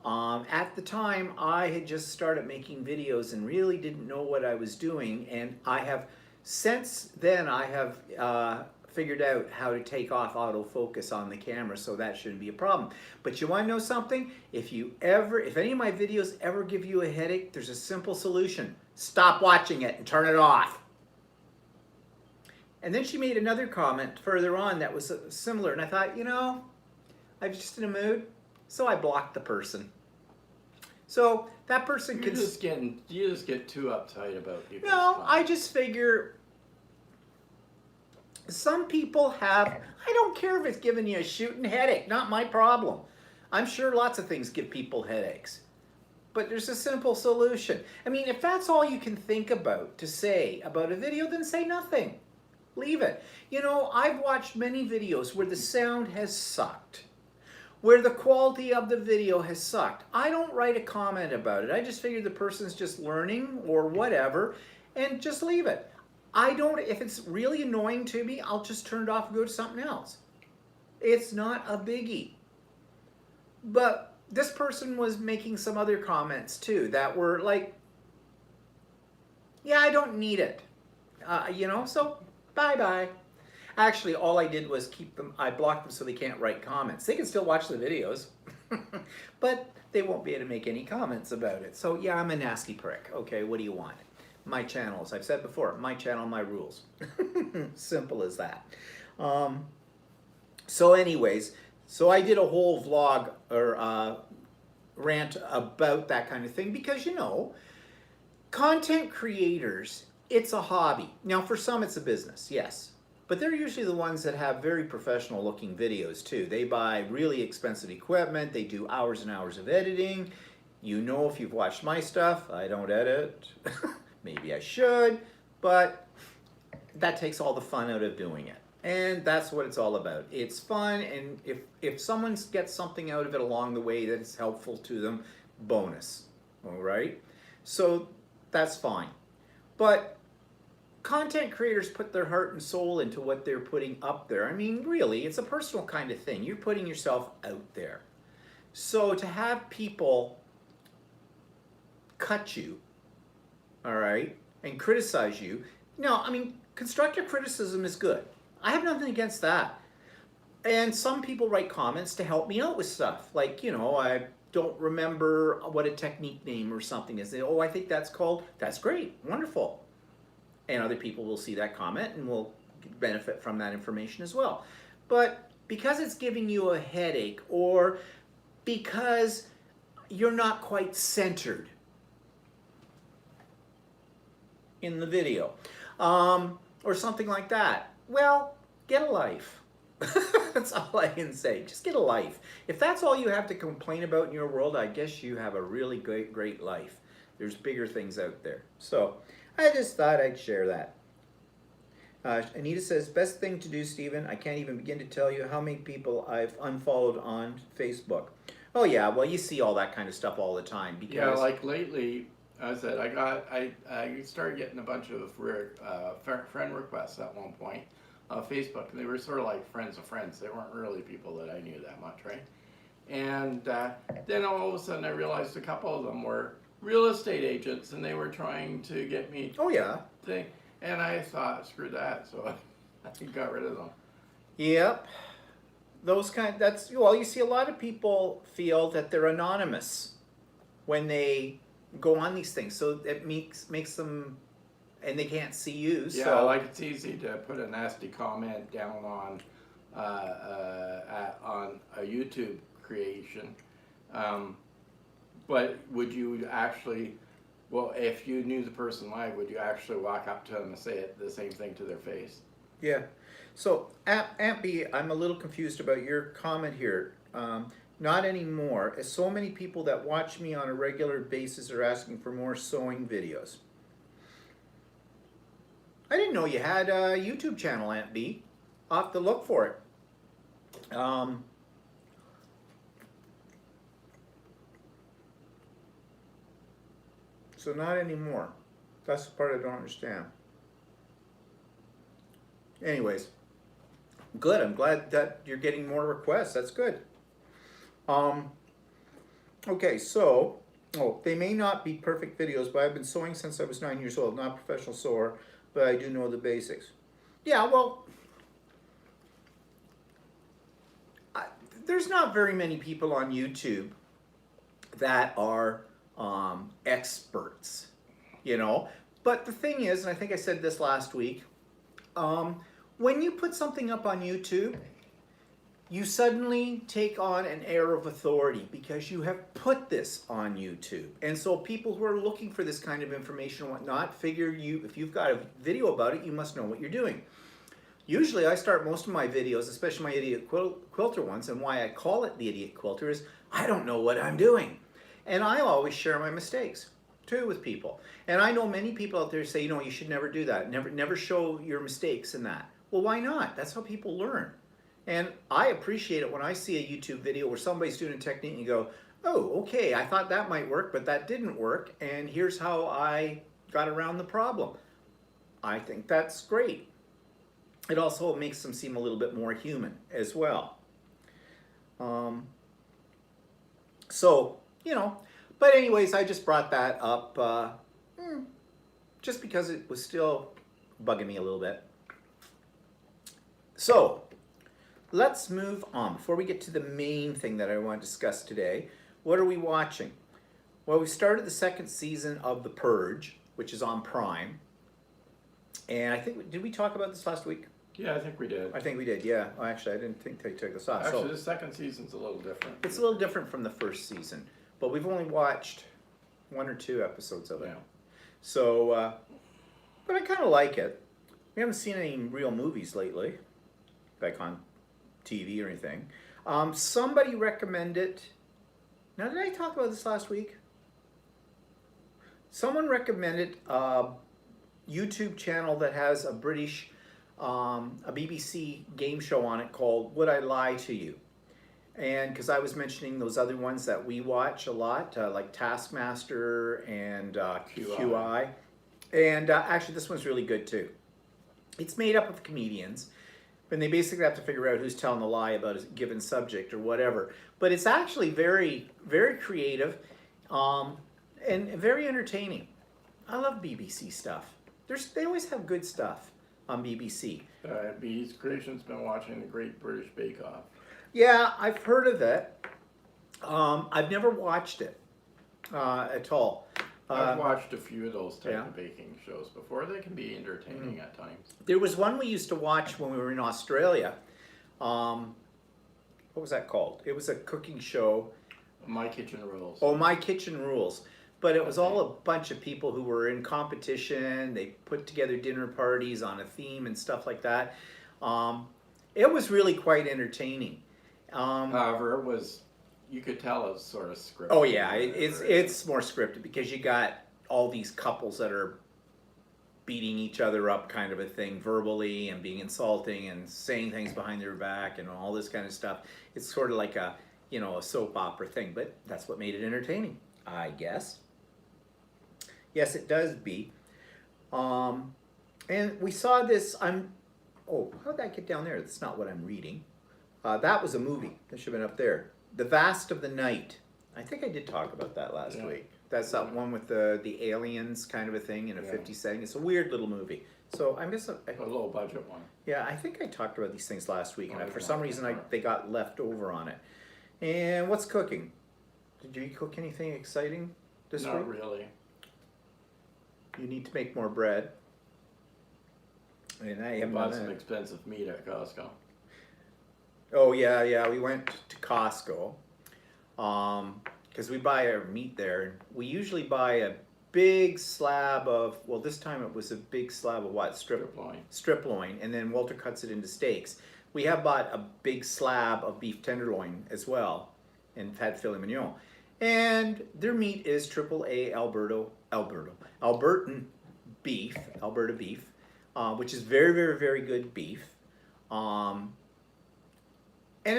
At the time, I had just started making videos and really didn't know what I was doing, and I have, since then, I have figured out how to take off autofocus on the camera, so that shouldn't be a problem. But you want to know something? If any of my videos ever give you a headache, there's a simple solution. Stop watching it and turn it off. And then she made another comment further on that was similar, and I thought, you know, I was just in a mood, so I blocked the person. So that person You just get too uptight about people. No, I just figure some people have, I don't care if it's giving you a shooting headache, not my problem. I'm sure lots of things give people headaches. But there's a simple solution. I mean, if that's all you can think about to say about a video, then say nothing. Leave it. You know, I've watched many videos where the sound has sucked, where the quality of the video has sucked. I don't write a comment about it. I just figure the person's just learning or whatever, and just leave it. If it's really annoying to me, I'll just turn it off and go to something else. It's not a biggie. But this person was making some other comments too that were like, yeah, I don't need it. You know, so bye-bye. Actually, all I did was I blocked them so they can't write comments. They can still watch the videos, but they won't be able to make any comments about it. So yeah, I'm a nasty prick. Okay, what do you want? My channel, as I've said before, my channel, my rules. Simple as that. So anyways, so I did a whole vlog or rant about that kind of thing because, you know, content creators, it's a hobby. Now, for some, it's a business, yes. But they're usually the ones that have very professional looking videos too. They buy really expensive equipment. They do hours and hours of editing. You know, if you've watched my stuff, I don't edit. Maybe I should, but that takes all the fun out of doing it. And that's what it's all about. It's fun, and if someone gets something out of it along the way that is helpful to them, bonus, all right? So that's fine. But content creators put their heart and soul into what they're putting up there. I mean, really, it's a personal kind of thing. You're putting yourself out there. So to have people cut you, all right, and criticize you, no, I mean, constructive criticism is good. I have nothing against that. And some people write comments to help me out with stuff. Like, you know, I don't remember what a technique name or something is. Oh, I think that's called, that's great, wonderful. And other people will see that comment and will benefit from that information as well. But because it's giving you a headache, or because you're not quite centered in the video, or something like that, well, get a life. That's all I can say. Just get a life. If that's all you have to complain about in your world, I guess you have a really great life. There's bigger things out there. So I just thought I'd share that. Anita says, best thing to do, Stephen, I can't even begin to tell you how many people I've unfollowed on Facebook. Oh yeah, well, you see all that kind of stuff all the time. Because yeah, like lately, I said I started getting a bunch of friend requests at one point on Facebook, and they were sort of like friends of friends. They weren't really people that I knew that much, right? And then all of a sudden I realized a couple of them were real estate agents, and they were trying to get me. Oh yeah. And I thought, screw that, so I got rid of them. Yep. those kind. That's well, you see a lot of people feel that they're anonymous when they go on these things, so it makes them, and they can't see you. Yeah, So like it's easy to put a nasty comment down on a YouTube creation, but would you actually? Well, if you knew the person live, would you actually walk up to them and say the same thing to their face? yeah. So Aunt B, I'm a little confused about your comment here. Not anymore, as so many people that watch me on a regular basis are asking for more sewing videos. I didn't know you had a YouTube channel, Aunt B. I'll have to look for it. So not anymore. That's the part I don't understand. Anyways, good. I'm glad that you're getting more requests. That's good. Okay, so, they may not be perfect videos, but I've been sewing since I was 9 years old. Not a professional sewer, but I do know the basics. Yeah, well, there's not very many people on YouTube that are experts, you know. But the thing is, and I think I said this last week, when you put something up on YouTube, you suddenly take on an air of authority because you have put this on YouTube. And so people who are looking for this kind of information and whatnot figure if you've got a video about it, you must know what you're doing. Usually I start most of my videos, especially my Idiot Quilter ones, and why I call it the Idiot Quilter is I don't know what I'm doing. And I always share my mistakes too with people. And I know many people out there say, you should never do that. Never show your mistakes in that. Well, why not? That's how people learn. And I appreciate it when I see a YouTube video where somebody's doing a technique and you go, oh, okay, I thought that might work, but that didn't work, and here's how I got around the problem. I think that's great. It also makes them seem a little bit more human as well. But anyways, I just brought that up just because it was still bugging me a little bit. So, let's move on. Before we get to the main thing that I want to discuss today, what are we watching? Well, we started the second season of The Purge, which is on Prime. And I think, did we talk about this last week? Yeah, I think we did. I think we did, yeah. Well, actually, I didn't think they took this off. Actually, the second season's a little different. It's a little different from the first season, but we've only watched 1 or 2 episodes of it. Yeah. So, but I kind of like it. We haven't seen any real movies lately, like on TV or anything. Somebody recommended, now did I talk about this last week? Someone recommended a YouTube channel that has a British, a BBC game show on it called Would I Lie to You? And because I was mentioning those other ones that we watch a lot, like Taskmaster and QI. And actually this one's really good too. It's made up of comedians, and they basically have to figure out who's telling the lie about a given subject or whatever. But it's actually very, very creative and very entertaining. I love BBC stuff. They always have good stuff on BBC. B's Creation's been watching the Great British Bake Off. Yeah, I've heard of it. I've never watched it at all. I've watched a few of those type of baking shows before. They can be entertaining at times. There was one we used to watch when we were in Australia. What was that called? It was a cooking show. My Kitchen Rules. Oh, My Kitchen Rules. But it was all a bunch of people who were in competition. They put together dinner parties on a theme and stuff like that. It was really quite entertaining. However, you could tell it's sort of scripted. Oh yeah, it's more scripted because you got all these couples that are beating each other up kind of a thing verbally and being insulting and saying things behind their back and all this kind of stuff. It's sort of like a soap opera thing, but that's what made it entertaining, I guess. Yes, it does be. And we saw this, how did that get down there? That's not what I'm reading. That was a movie. That should have been up there. The Vast of the Night. I think I did talk about that last week. That's that one with the aliens kind of a thing in a Yeah. 50 setting. It's a weird little movie. So I'm just, A low budget one. yeah, I think I talked about these things last week, and Oh, for yeah. some reason they got left over on it. And what's cooking? Did you cook anything exciting this Not week? really. You need to make more bread. And I I haven't bought done some that. expensive meat at Costco. Oh yeah, we went to Costco, because we buy our meat there. We usually buy a big slab of, well, this time it was a big slab of what? Strip loin. Strip loin, and then Walter cuts it into steaks. We have bought a big slab of beef tenderloin as well, and had filet mignon. And their meat is AAA Albertan beef, Alberta beef, which is very, very, very good beef. And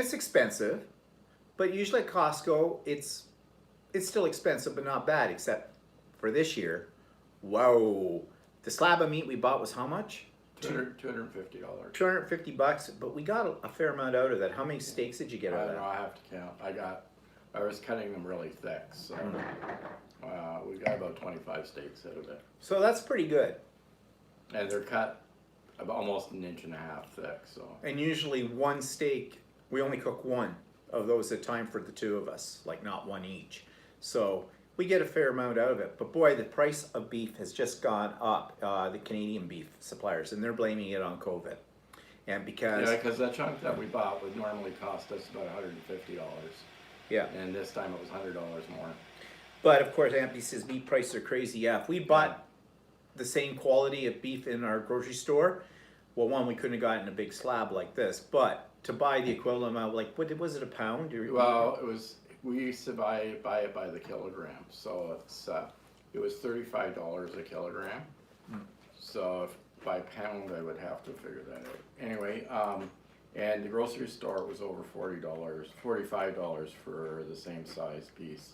it's expensive, but usually at Costco, it's still expensive, but not bad, except for this year. Whoa, the slab of meat we bought was how much? $250. $250, but we got a fair amount out of that. How many steaks did you get I out of don't know, that? I have to count. I was cutting them really thick, so we got about 25 steaks out of it. So that's pretty good. And they're cut about almost 1.5 inches thick, so. And usually one steak, we only cook one of those at a time for the two of us, like not one each. So we get a fair amount out of it. But boy, the price of beef has just gone up, the Canadian beef suppliers, and they're blaming it on COVID. And because, Yeah, because that chunk that we bought would normally cost us about $150. yeah. And this time it was $100 more. But of course, Anthony says meat prices are crazy. Yeah, if we bought the same quality of beef in our grocery store, well, one, we couldn't have gotten a big slab like this. But to buy the equivalent amount, like, what was it, a pound? Well, we used to buy it by the kilogram, so it was $35 a kilogram. So if by pound, I would have to figure that out. Anyway, and the grocery store was over $45 for the same size piece.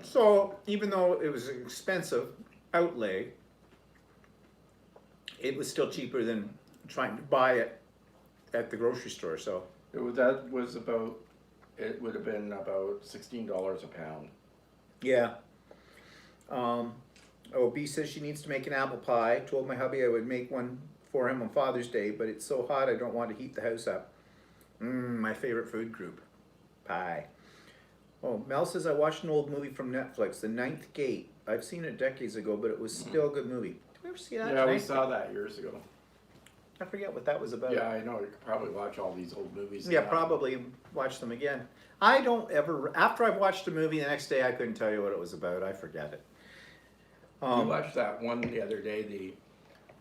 So even though it was an expensive outlay, it was still cheaper than trying to buy it at the grocery store. So It would have been about $16 a pound. yeah. B says she needs to make an apple pie. Told my hubby I would make one for him on Father's Day, but it's so hot I don't want to heat the house up. My favorite food group, pie. Oh, Mel says I watched an old movie from Netflix, The Ninth Gate. I've seen it decades ago, but it was still a good movie. Did we ever see that? Yeah, we Ninth saw Gate? that years ago. I forget what that was about. Yeah, I know. You could probably watch all these old movies. Yeah, now. probably watch them again. I don't ever, after I've watched a movie, the next day I couldn't tell you what it was about. I forget it. We watched that one the other day.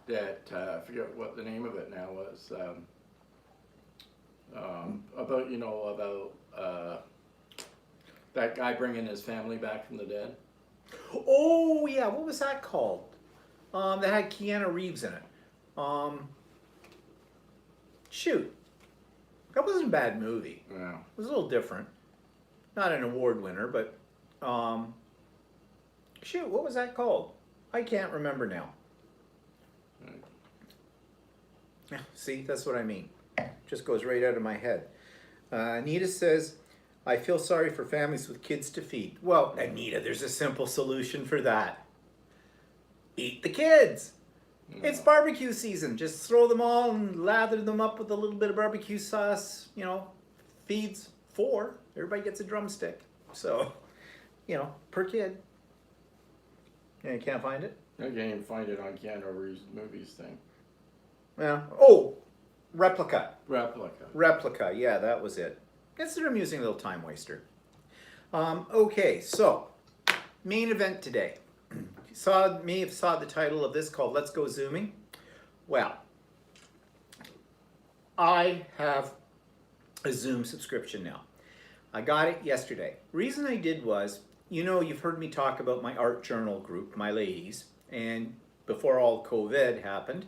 I forget what the name of it now was. About that guy bringing his family back from the dead. Oh, yeah, what was that called? That had Keanu Reeves in it. Shoot. That wasn't a bad movie. Yeah. It was a little different. Not an award winner, but shoot, what was that called? I can't remember now. Right. Yeah, see, that's what I mean. Just goes right out of my head. Anita says, I feel sorry for families with kids to feed. Well, Anita, there's a simple solution for that. Eat the kids. It's barbecue season. Just throw them all and lather them up with a little bit of barbecue sauce. Feeds 4. Everybody gets a drumstick. So, per kid. Yeah, you can't find it? I can't even find it on Keanu Reeves movies thing. Yeah. Oh, Replica. Replica. Yeah, that was it. It's an amusing little time waster. Okay, so main event today. May have saw the title of this called Let's Go Zooming. Well, I have a Zoom subscription now. I got it yesterday. Reason I did was, you've heard me talk about my art journal group, my ladies, and before all COVID happened,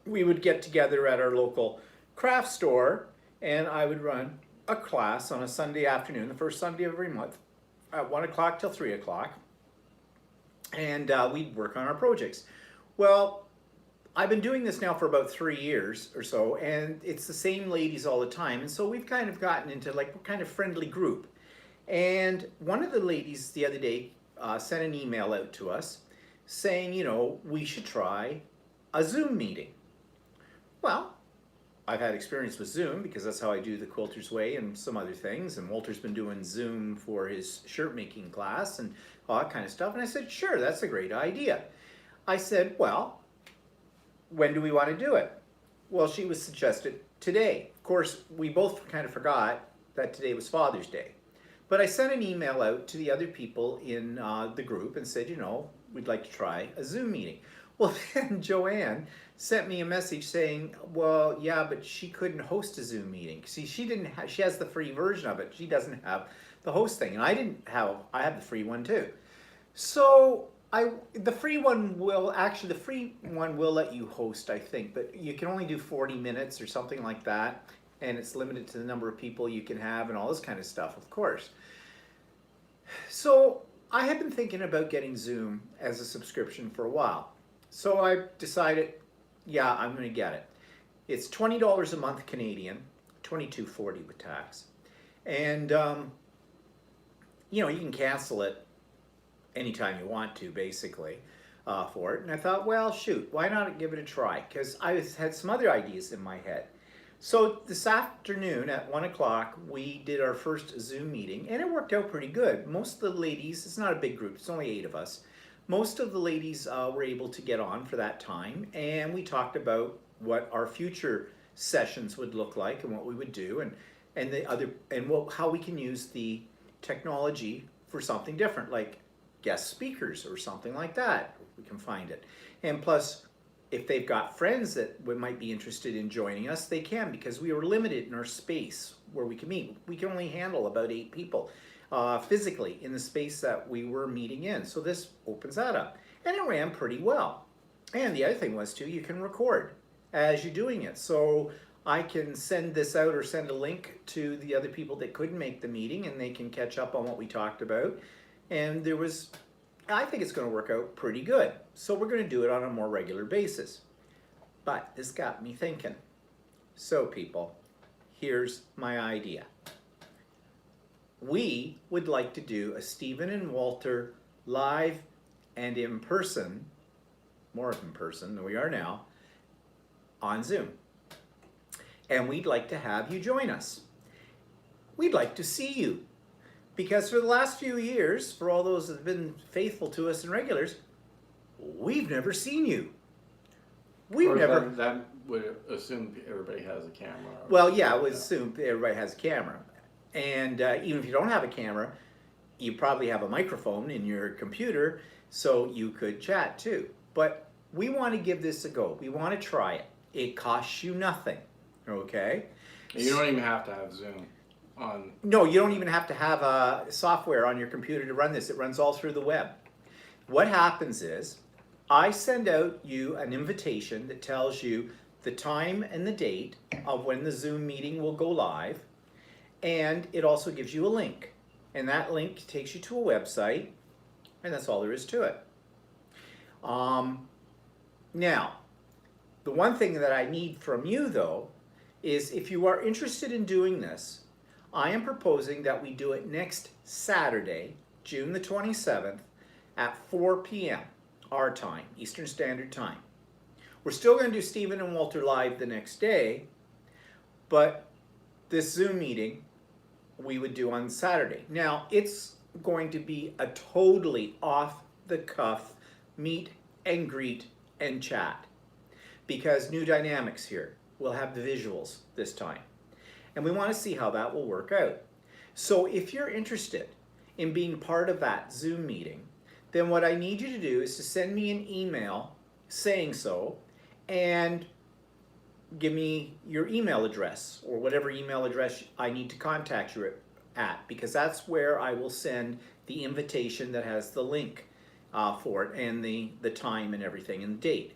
we would get together at our local craft store, and I would run a class on a Sunday afternoon, the first Sunday of every month, at 1 o'clock till 3 o'clock, and we'd work on our projects. Well, I've been doing this now for about 3 years or so, and it's the same ladies all the time, and so we've kind of gotten into, like, we're kind of friendly group. And one of the ladies the other day sent an email out to us saying, you know, we should try a Zoom meeting. Well, I've had experience with Zoom because that's how I do the Quilter's Way and some other things. And Walter's been doing Zoom for his shirt making class and all that kind of stuff. And I said, sure, that's a great idea. I said, well, when do we want to do it? Well, she was suggested today. Of course, we both kind of forgot that today was Father's Day. But I sent an email out to the other people in the group and said, you know, we'd like to try a Zoom meeting. Well, then Joanne sent me a message saying, well, yeah, but she couldn't host a Zoom meeting. See, she has the free version of it. She doesn't have the host thing. And I have the free one too. So the free one will let you host, I think, but you can only do 40 minutes or something like that. And it's limited to the number of people you can have and all this kind of stuff, of course. So I have been thinking about getting Zoom as a subscription for a while. So I decided, yeah, I'm going to get it. It's $20 a month Canadian, $22.40 with tax. And, you know, you can cancel it anytime you want to, basically, for it. And I thought, well, shoot, why not give it a try? Because I had some other ideas in my head. So this afternoon at 1 o'clock, we did our first Zoom meeting, and it worked out pretty good. Most of the ladies, it's not a big group, it's only 8 of us. Most of the ladies were able to get on for that time, and we talked about what our future sessions would look like and what we would do, how we can use the technology for something different, like guest speakers or something like that. We can find it. And plus, if they've got friends that might be interested in joining us, they can, because we were limited in our space where we can meet. We can only handle about 8 people physically in the space that we were meeting in. So this opens that up. And it ran pretty well. And the other thing was too, you can record as you're doing it. So I can send this out or send a link to the other people that couldn't make the meeting, and they can catch up on what we talked about. And I think it's going to work out pretty good. So we're going to do it on a more regular basis. But this got me thinking. So people, here's my idea. We would like to do a Stephen and Walter live and in person, more in person than we are now, on Zoom. And we'd like to have you join us. We'd like to see you. Because for the last few years, for all those that have been faithful to us and regulars, we've never seen you. That would assume everybody has a camera. Well, yeah, I would assume everybody has a camera. And even if you don't have a camera, you probably have a microphone in your computer, so you could chat too. But we want to give this a go. We want to try it. It costs you nothing, okay? You don't even have to have Zoom on. No, you don't even have to have software on your computer to run this. It runs all through the web. What happens is, I send out you an invitation that tells you the time and the date of when the Zoom meeting will go live, and it also gives you a link. And that link takes you to a website, and that's all there is to it. Now, the one thing that I need from you, though, is if you are interested in doing this, I am proposing that we do it next Saturday, June the 27th, at 4 p.m. our time, Eastern Standard Time. We're still going to do Stephen and Walter live the next day, but this Zoom meeting we would do on Saturday. Now, it's going to be a totally off-the-cuff meet and greet and chat, because new dynamics here. We'll have the visuals this time. And we want to see how that will work out. So if you're interested in being part of that Zoom meeting, then what I need you to do is to send me an email saying so, and give me your email address, or whatever email address I need to contact you at, because that's where I will send the invitation that has the link for it, and the time and everything, and the date.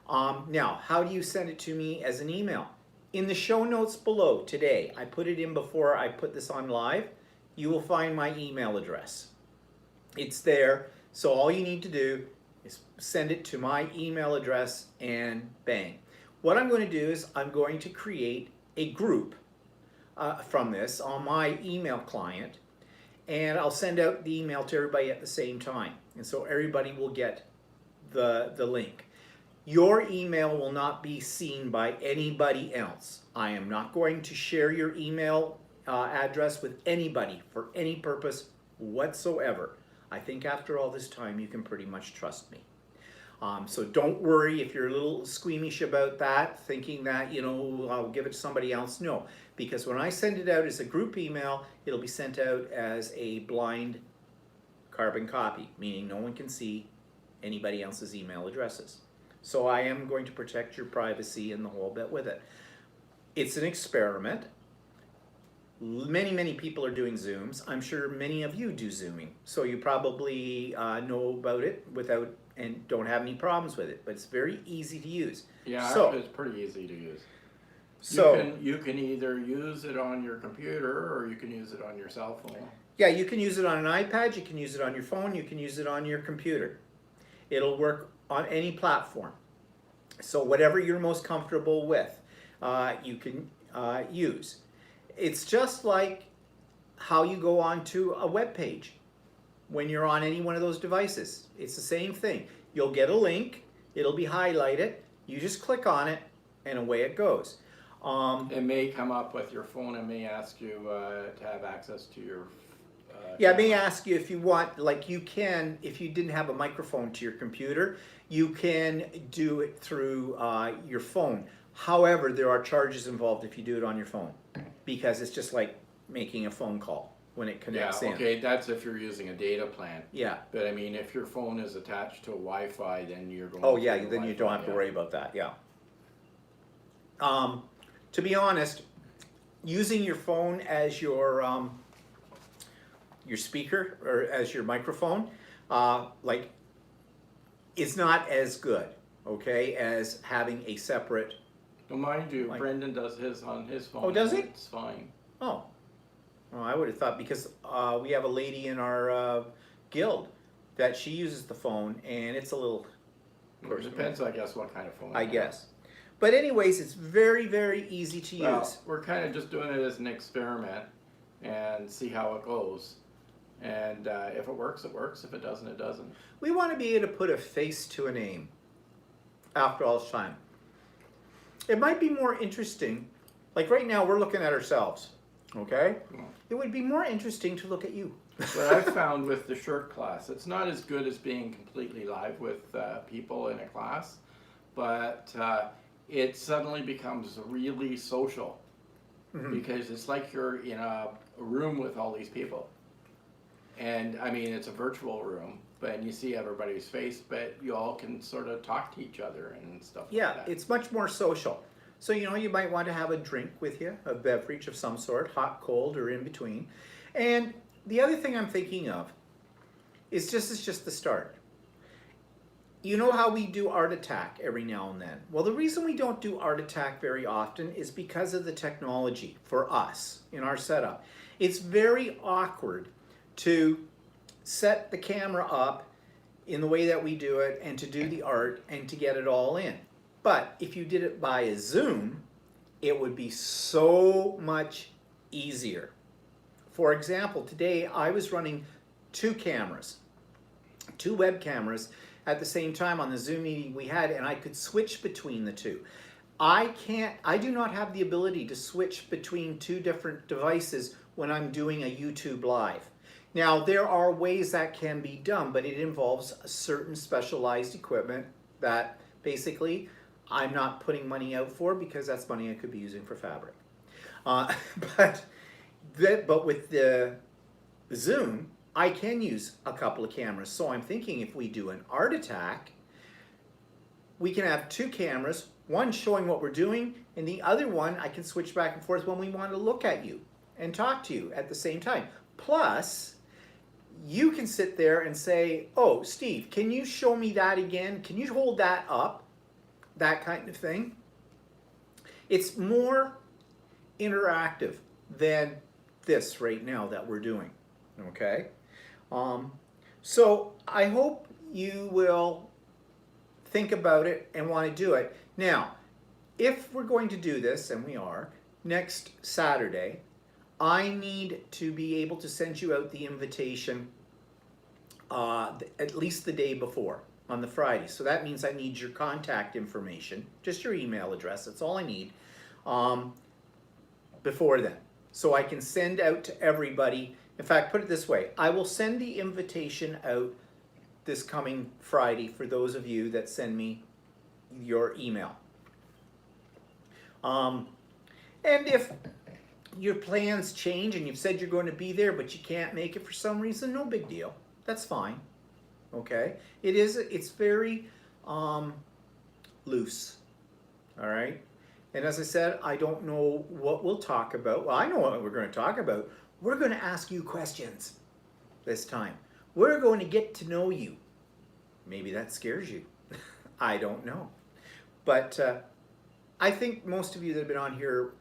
Now, how do you send it to me as an email? In the show notes below today, I put it in before I put this on live, you will find my email address. It's there, so all you need to do is send it to my email address, and bang. What I'm going to do is I'm going to create a group from this on my email client, and I'll send out the email to everybody at the same time. And so everybody will get the link. Your email will not be seen by anybody else. I am not going to share your email address with anybody for any purpose whatsoever. I think after all this time, you can pretty much trust me. So don't worry if you're a little squeamish about that, thinking that, you know, I'll give it to somebody else. No, because when I send it out as a group email, it'll be sent out as a blind carbon copy, meaning no one can see anybody else's email addresses. So I am going to protect your privacy and the whole bit with it. It's an experiment. Many people are doing Zooms. I'm sure many of you do Zooming. So you probably know about it without and don't have any problems with it. But it's very easy to use. Yeah, so, actually, it's pretty easy to use. So you can either use it on your computer or you can use it on your cell phone. yeah, you can use it on an iPad, you can use it on your phone, you can use it on your computer. It'll work on any platform. So whatever you're most comfortable with, you can use. It's just like how you go onto a web page when you're on any one of those devices. It's the same thing. You'll get a link, it'll be highlighted, you just click on it, and away it goes. It may come up with your phone and may ask you to have access to your yeah, it may ask you if you want, like you can, if you didn't have a microphone to your computer, you can do it through your phone. However, there are charges involved if you do it on your phone, because it's just like making a phone call when it connects in. Okay, that's if you're using a data plan. Yeah. But I mean, if your phone is attached to Wi-Fi, then you're going. Oh yeah, then you don't have to worry about that. Yeah. To be honest, using your phone as your speaker or as your microphone, like, it's not as good, okay, as having a separate. Well, mind you, Brendan does his on his phone. Oh, does he? It's fine. Oh. Well, I would have thought, because we have a lady in our guild that she uses the phone, and it's a little. It depends, I guess, what kind of phone. I guess. But anyways, it's very easy to use. We're kind of just doing it as an experiment and see how it goes. And if it works, it works. If it doesn't, it doesn't. We want to be able to put a face to a name after all this time. It might be more interesting, like right now we're looking at ourselves, okay? It would be more interesting to look at you. What I've found with the short class, it's not as good as being completely live with people in a class, but it suddenly becomes really social, because it's like you're in a room with all these people. And I mean, it's a virtual room, and you see everybody's face, but you all can sort of talk to each other and stuff like that. Yeah, it's much more social. So, you know, you might want to have a drink with you, a beverage of some sort, hot, cold, or in between. And the other thing I'm thinking of is just the start. You know how we do Art Attack every now and then? Well, the reason we don't do Art Attack very often is because of the technology for us in our setup. It's very awkward to set the camera up in the way that we do it and to do the art and to get it all in. But if you did it by a Zoom, it would be so much easier. For example, today I was running two web cameras at the same time on the Zoom meeting we had, and I could switch between the two. I do not have the ability to switch between two different devices when I'm doing a YouTube Live. Now, there are ways that can be done, but it involves a certain specialized equipment that basically I'm not putting money out for, because that's money I could be using for fabric. But with the Zoom, I can use a couple of cameras. So I'm thinking if we do an Art Attack, we can have two cameras, one showing what we're doing, and the other one I can switch back and forth when we want to look at you and talk to you at the same time. Plus, you can sit there and say, oh, Steve, can you show me that again? Can you hold that up? That kind of thing. It's more interactive than this right now that we're doing, okay? So I hope you will think about it and want to do it. Now, if we're going to do this, and we are, next Saturday, I need to be able to send you out the invitation at least the day before, on the Friday. So that means I need your contact information, just your email address, that's all I need, before then. So I can send out to everybody. In fact, put it this way, I will send the invitation out this coming Friday for those of you that send me your email. And if your plans change and you've said you're going to be there but you can't make it for some reason, no big deal. That's fine. Okay? It's very loose. All right? And as I said, I don't know what we'll talk about. Well, I know what we're going to talk about. We're going to ask you questions this time. We're going to get to know you. Maybe that scares you. I don't know. But I think most of you that have been on here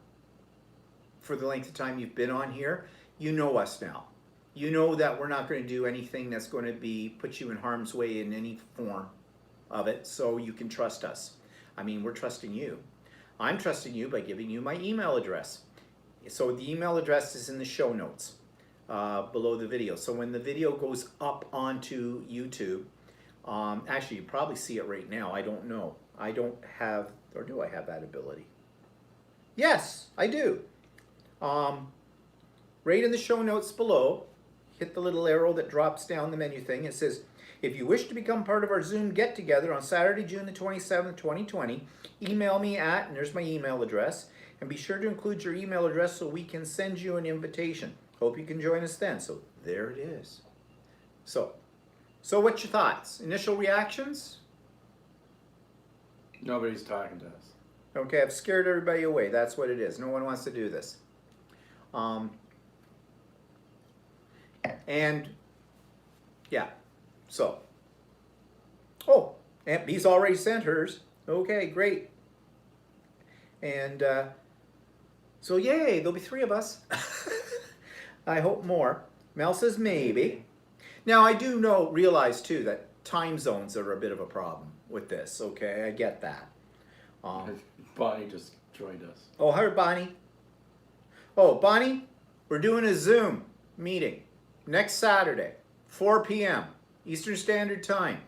for the length of time you've been on here, you know us now. You know that we're not going to do anything that's going to put you in harm's way in any form of it, so you can trust us. I mean, we're trusting you. I'm trusting you by giving you my email address. So the email address is in the show notes below the video. So when the video goes up onto YouTube, actually you probably see it right now. I don't know. I don't have, or do I have that ability? Yes, I do. Right in the show notes below, hit the little arrow that drops down the menu thing. It says, if you wish to become part of our Zoom get-together on Saturday, June the 27th, 2020, email me at, and there's my email address, and be sure to include your email address so we can send you an invitation. Hope you can join us then. So there it is. So what's your thoughts? Initial reactions? Nobody's talking to us. Okay, I've scared everybody away. That's what it is. No one wants to do this. And yeah, so. Oh, Aunt B's already sent hers. Okay, great. And so yay, there'll be 3 of us. I hope more. Mel says maybe. Now I do realize too that time zones are a bit of a problem with this. Okay, I get that. Bonnie just joined us. Oh, hi, Bonnie. Oh, Bonnie, we're doing a Zoom meeting next Saturday, 4 p.m. Eastern Standard Time.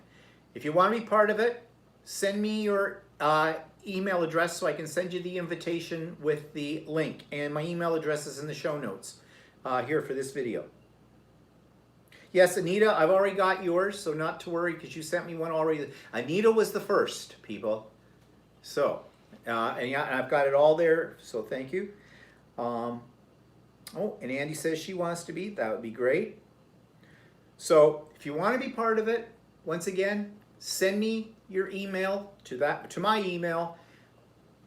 If you want to be part of it, send me your email address so I can send you the invitation with the link. And my email address is in the show notes here for this video. Yes, Anita, I've already got yours, so not to worry because you sent me one already. Anita was the first, people. So, and yeah, I've got it all there, so thank you. Oh, and Andy says she wants to be. That would be great. So, if you want to be part of it, once again, send me your email to my email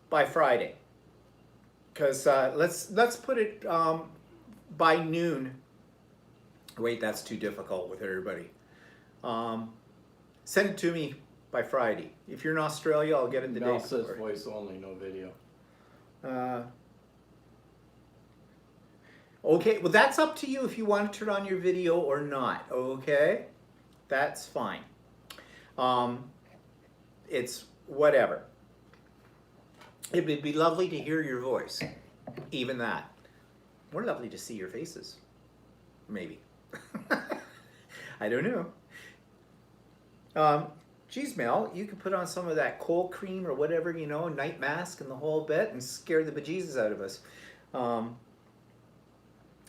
by Friday. Because let's put it by noon. Wait, that's too difficult with everybody. Send it to me by Friday. If you're in Australia, I'll get it the day Mel before. says voice only, no video. Okay, well that's up to you if you want to turn on your video or not, okay? That's fine. It's whatever. It would be lovely to hear your voice, even that. More lovely to see your faces, maybe. I don't know. Geez, Mel, you could put on some of that cold cream or whatever, you know, night mask and the whole bit and scare the bejesus out of us.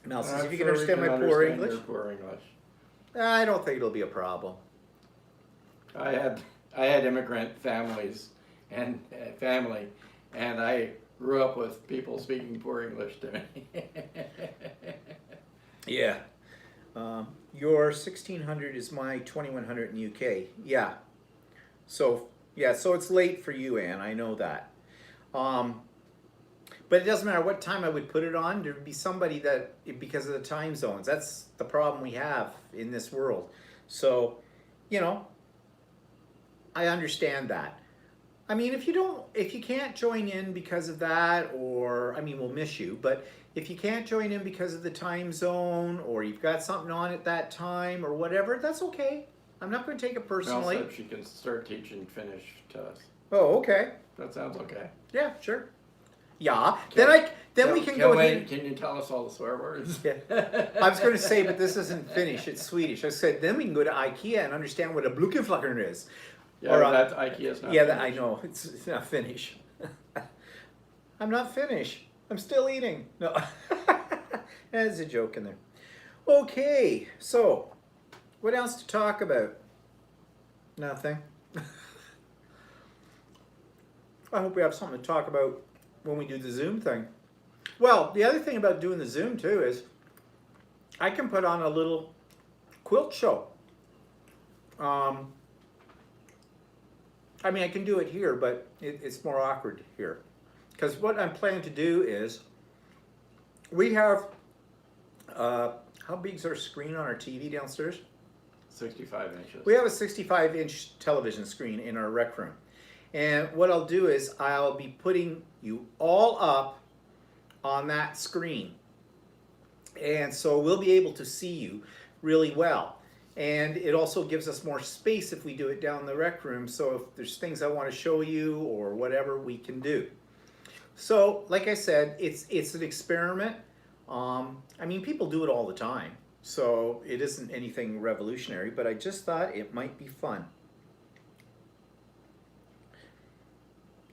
Mel says, if you can understand my poor English. Your poor English. I don't think it'll be a problem. I had immigrant families and family, and I grew up with people speaking poor English to me. Yeah. Your 1600 is my 2100 in UK. Yeah. So, yeah, so it's late for you, Anne. I know that. But it doesn't matter what time I would put it on. There would be somebody that, because of the time zones, that's the problem we have in this world. So, you know, I understand that. I mean, if you can't join in because of that, or, I mean, we'll miss you, but if you can't join in because of the time zone, or you've got something on at that time, or whatever, that's okay. I'm not going to take it personally. Mel said she can start teaching Finnish to us. Oh, okay. That sounds okay. Yeah, sure. Yeah. Can- Then we can go ahead. Can you tell us all the swear words? Yeah. I was going to say, but this isn't Finnish, it's Swedish. I said, then we can go to IKEA and understand what a Blukenflackern is. Yeah, Or, that's IKEA's not. Yeah, Finnish. I know, it's not Finnish. I'm not Finnish. I'm still eating. No, there's a joke in there. Okay, so what else to talk about? Nothing. I hope we have something to talk about when we do the Zoom thing. Well, the other thing about doing the Zoom too is I can put on a little quilt show. I mean, I can do it here, but it's more awkward here. Because what I'm planning to do is, we have, how big's our screen on our TV downstairs? 65 inches. We have a 65-inch television screen in our rec room. And what I'll do is I'll be putting you all up on that screen. And so we'll be able to see you really well. And it also gives us more space if we do it down in the rec room. So if there's things I want to show you or whatever, we can do. So like I said, it's an experiment. I mean, people do it all the time. So it isn't anything revolutionary, but I just thought it might be fun.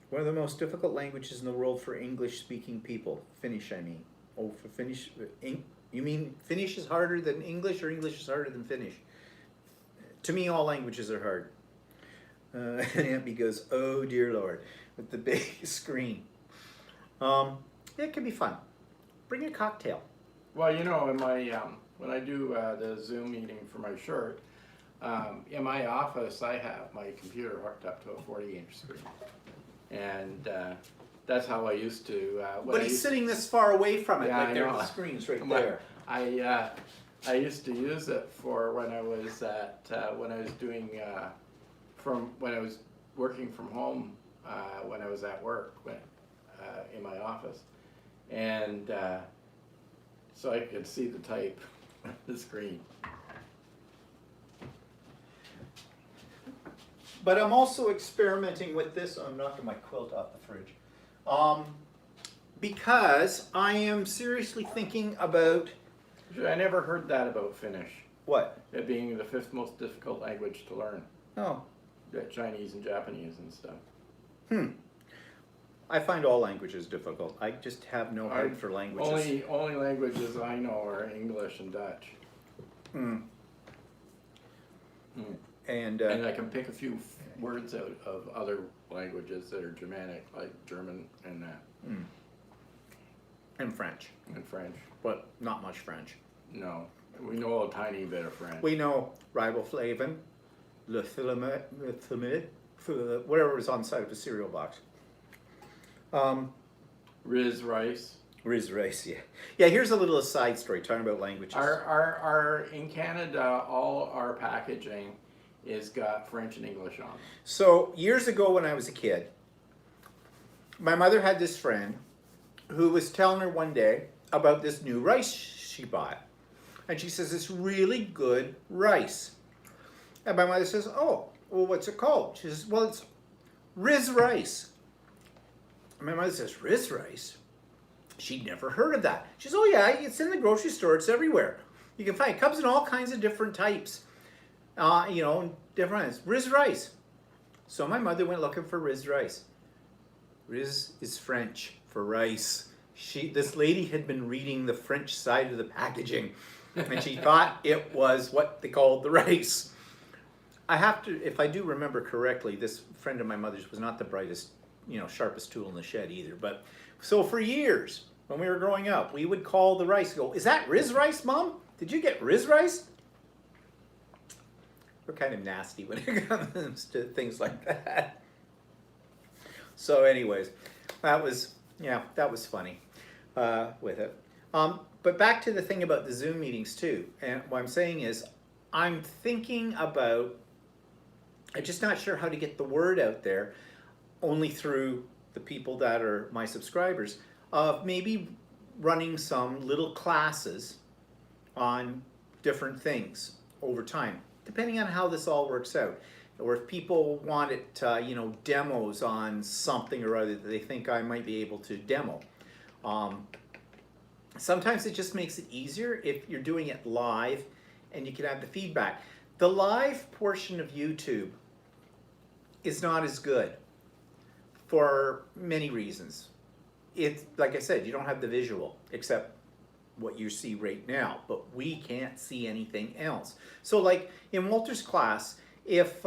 One of the most difficult languages in the world for English-speaking people. Finnish, I mean. Oh, for Finnish, you mean Finnish is harder than English, or English is harder than Finnish? To me, all languages are hard. And Ampy goes, oh dear Lord, with the big screen. It can be fun. Bring a cocktail. Well, you know, in my when I do the Zoom meeting for my shirt, in my office I have my computer hooked up to a 40-inch screen, and that's how I used to. But he's sitting this far away from it, Yeah, like I there's know. the screen's right Well, there. I used to use it for when I was doing when I was working from home when I was at work in my office, and so I could see the type on the screen. But I'm also experimenting with this. I'm knocking my quilt off the fridge. Because I am seriously thinking about... I never heard that about Finnish. What? It being the 5th most difficult language to learn. Oh. Chinese and Japanese and stuff. I find all languages difficult. I just have no heart for languages. Only languages I know are English and Dutch. And I can pick a few words out of other languages that are Germanic, like German and that. and French. And French. But not much French. No. We know a tiny bit of French. We know riboflavin, le filament, whatever is on the side of a cereal box. Riz rice. Riz rice, yeah. Yeah, here's a little side story talking about languages. Our in Canada, all our packaging is got French and English on it. So years ago when I was a kid, my mother had this friend who was telling her one day about this new rice she bought. And she says, it's really good rice. And my mother says, oh, well, what's it called? She says, well, it's Riz rice. And my mother says, Riz rice? She'd never heard of that. She says, oh yeah, it's in the grocery store, it's everywhere. You can find it. It comes in all kinds of different types. You know, different kinds. Riz rice. So my mother went looking for Riz rice. Riz is French for rice. This lady had been reading the French side of the packaging, and she thought it was what they called the rice. I have to, if I do remember correctly, this friend of my mother's was not the brightest, you know, sharpest tool in the shed either. But so for years, when we were growing up, we would call the rice, go, is that Riz rice, Mom? Did you get Riz rice? We're kind of nasty when it comes to things like that. So anyways, that was funny with it. But back to the thing about the Zoom meetings too. And what I'm saying is, I'm thinking about, I'm just not sure how to get the word out there, only through the people that are my subscribers, of maybe running some little classes on different things over time, depending on how this all works out. or if people want it, you know, demos on something or other that they think I might be able to demo. Sometimes it just makes it easier if you're doing it live and you can have the feedback. The live portion of YouTube is not as good for many reasons. It's like I said, you don't have the visual except what you see right now, but we can't see anything else. So like in Walter's class, if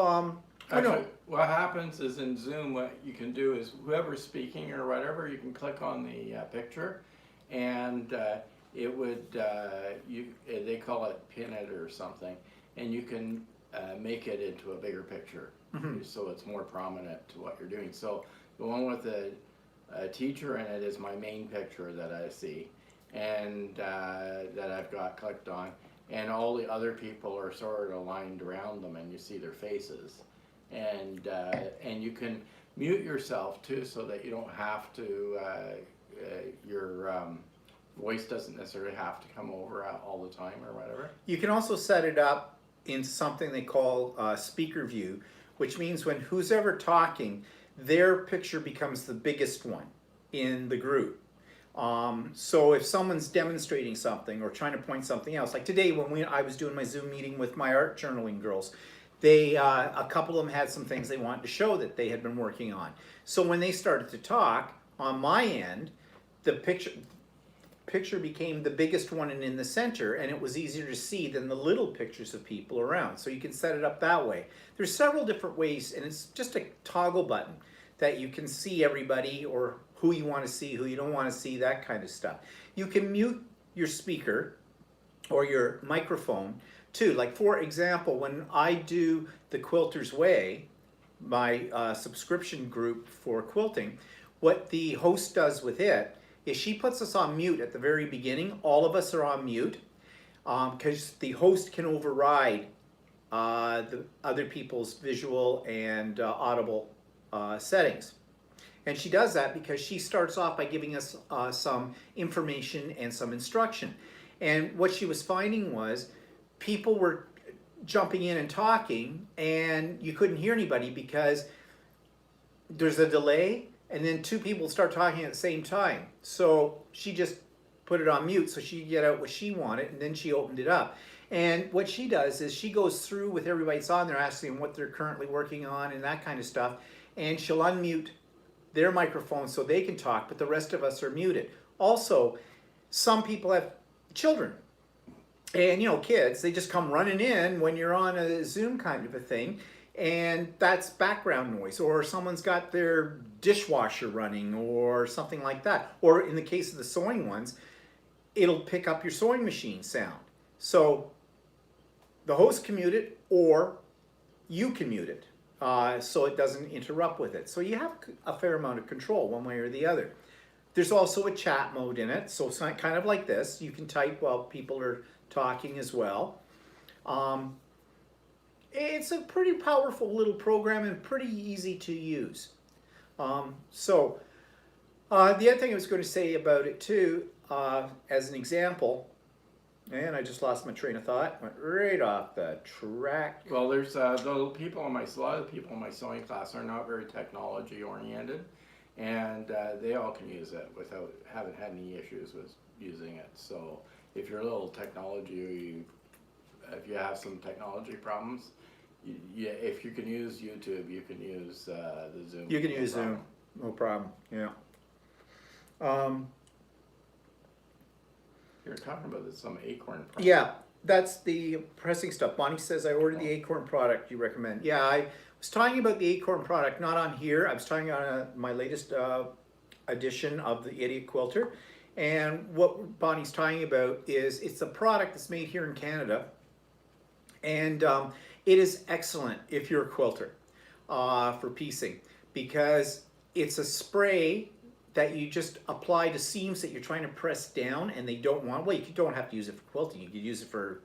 Actually, what happens is in Zoom, what you can do is whoever's speaking or whatever, you can click on the picture, and it would they call it pin it or something, and you can make it into a bigger picture, so it's more prominent to what you're doing. So the one with a teacher in it is my main picture that I see, and that I've got clicked on, and all the other people are sort of aligned around them, and you see their faces. And you can mute yourself too, so that you don't have to, your voice doesn't necessarily have to come over all the time or whatever. you can also set it up in something they call speaker view, which means when who's ever talking, their picture becomes the biggest one in the group. So if someone's demonstrating something or trying to point something else, like today when I was doing my Zoom meeting with my art journaling girls, they a couple of them had some things they wanted to show that they had been working on. So when they started to talk, on my end, the picture became the biggest one and in the center, and it was easier to see than the little pictures of people around. So you can set it up that way. There's several different ways, and it's just a toggle button that you can see everybody or who you want to see, who you don't want to see, that kind of stuff. You can mute your speaker or your microphone too. Like for example, when I do the Quilter's Way, my subscription group for quilting, what the host does with it is she puts us on mute at the very beginning. All of us are on mute because the host can override the other people's visual and audible settings. And she does that because she starts off by giving us some information and some instruction. And what she was finding was people were jumping in and talking, and you couldn't hear anybody because there's a delay, and then two people start talking at the same time. So she just put it on mute so she could get out what she wanted, and then she opened it up. And what she does is she goes through with everybody that's on there, asking them what they're currently working on and that kind of stuff, and she'll unmute their microphone so they can talk, but the rest of us are muted. Also, some people have children. And you know, kids, they just come running in when you're on a Zoom kind of a thing, and that's background noise. Or someone's got their dishwasher running or something like that. Or in the case of the sewing ones, it'll pick up your sewing machine sound. So the host can mute it, or you can mute it. So it doesn't interrupt with it. So you have a fair amount of control one way or the other. There's also a chat mode in it, so it's kind of like this. You can type while people are talking as well. It's a pretty powerful little program and pretty easy to use. The other thing I was going to say about it too, as an example, and I just lost my train of thought, went right off the track. Well, there's a lot of the people in my sewing class are not very technology oriented, and they all can use it without haven't had any issues with using it. So if you're a little technology, if you have some technology problems, if you can use YouTube, you can use the Zoom. You can use Zoom, no problem. Yeah. You're talking about some Acorn product. Yeah, that's the pressing stuff. Bonnie says I ordered the Acorn product you recommend. Yeah, I was talking about the Acorn product, not on here. I was talking on my latest edition of the Idiot Quilter. And what Bonnie's talking about is it's a product that's made here in Canada. And it is excellent if you're a quilter for piecing, because it's a spray that you just apply to seams that you're trying to press down and they don't want. Well, you don't have to use it for quilting. You could use it for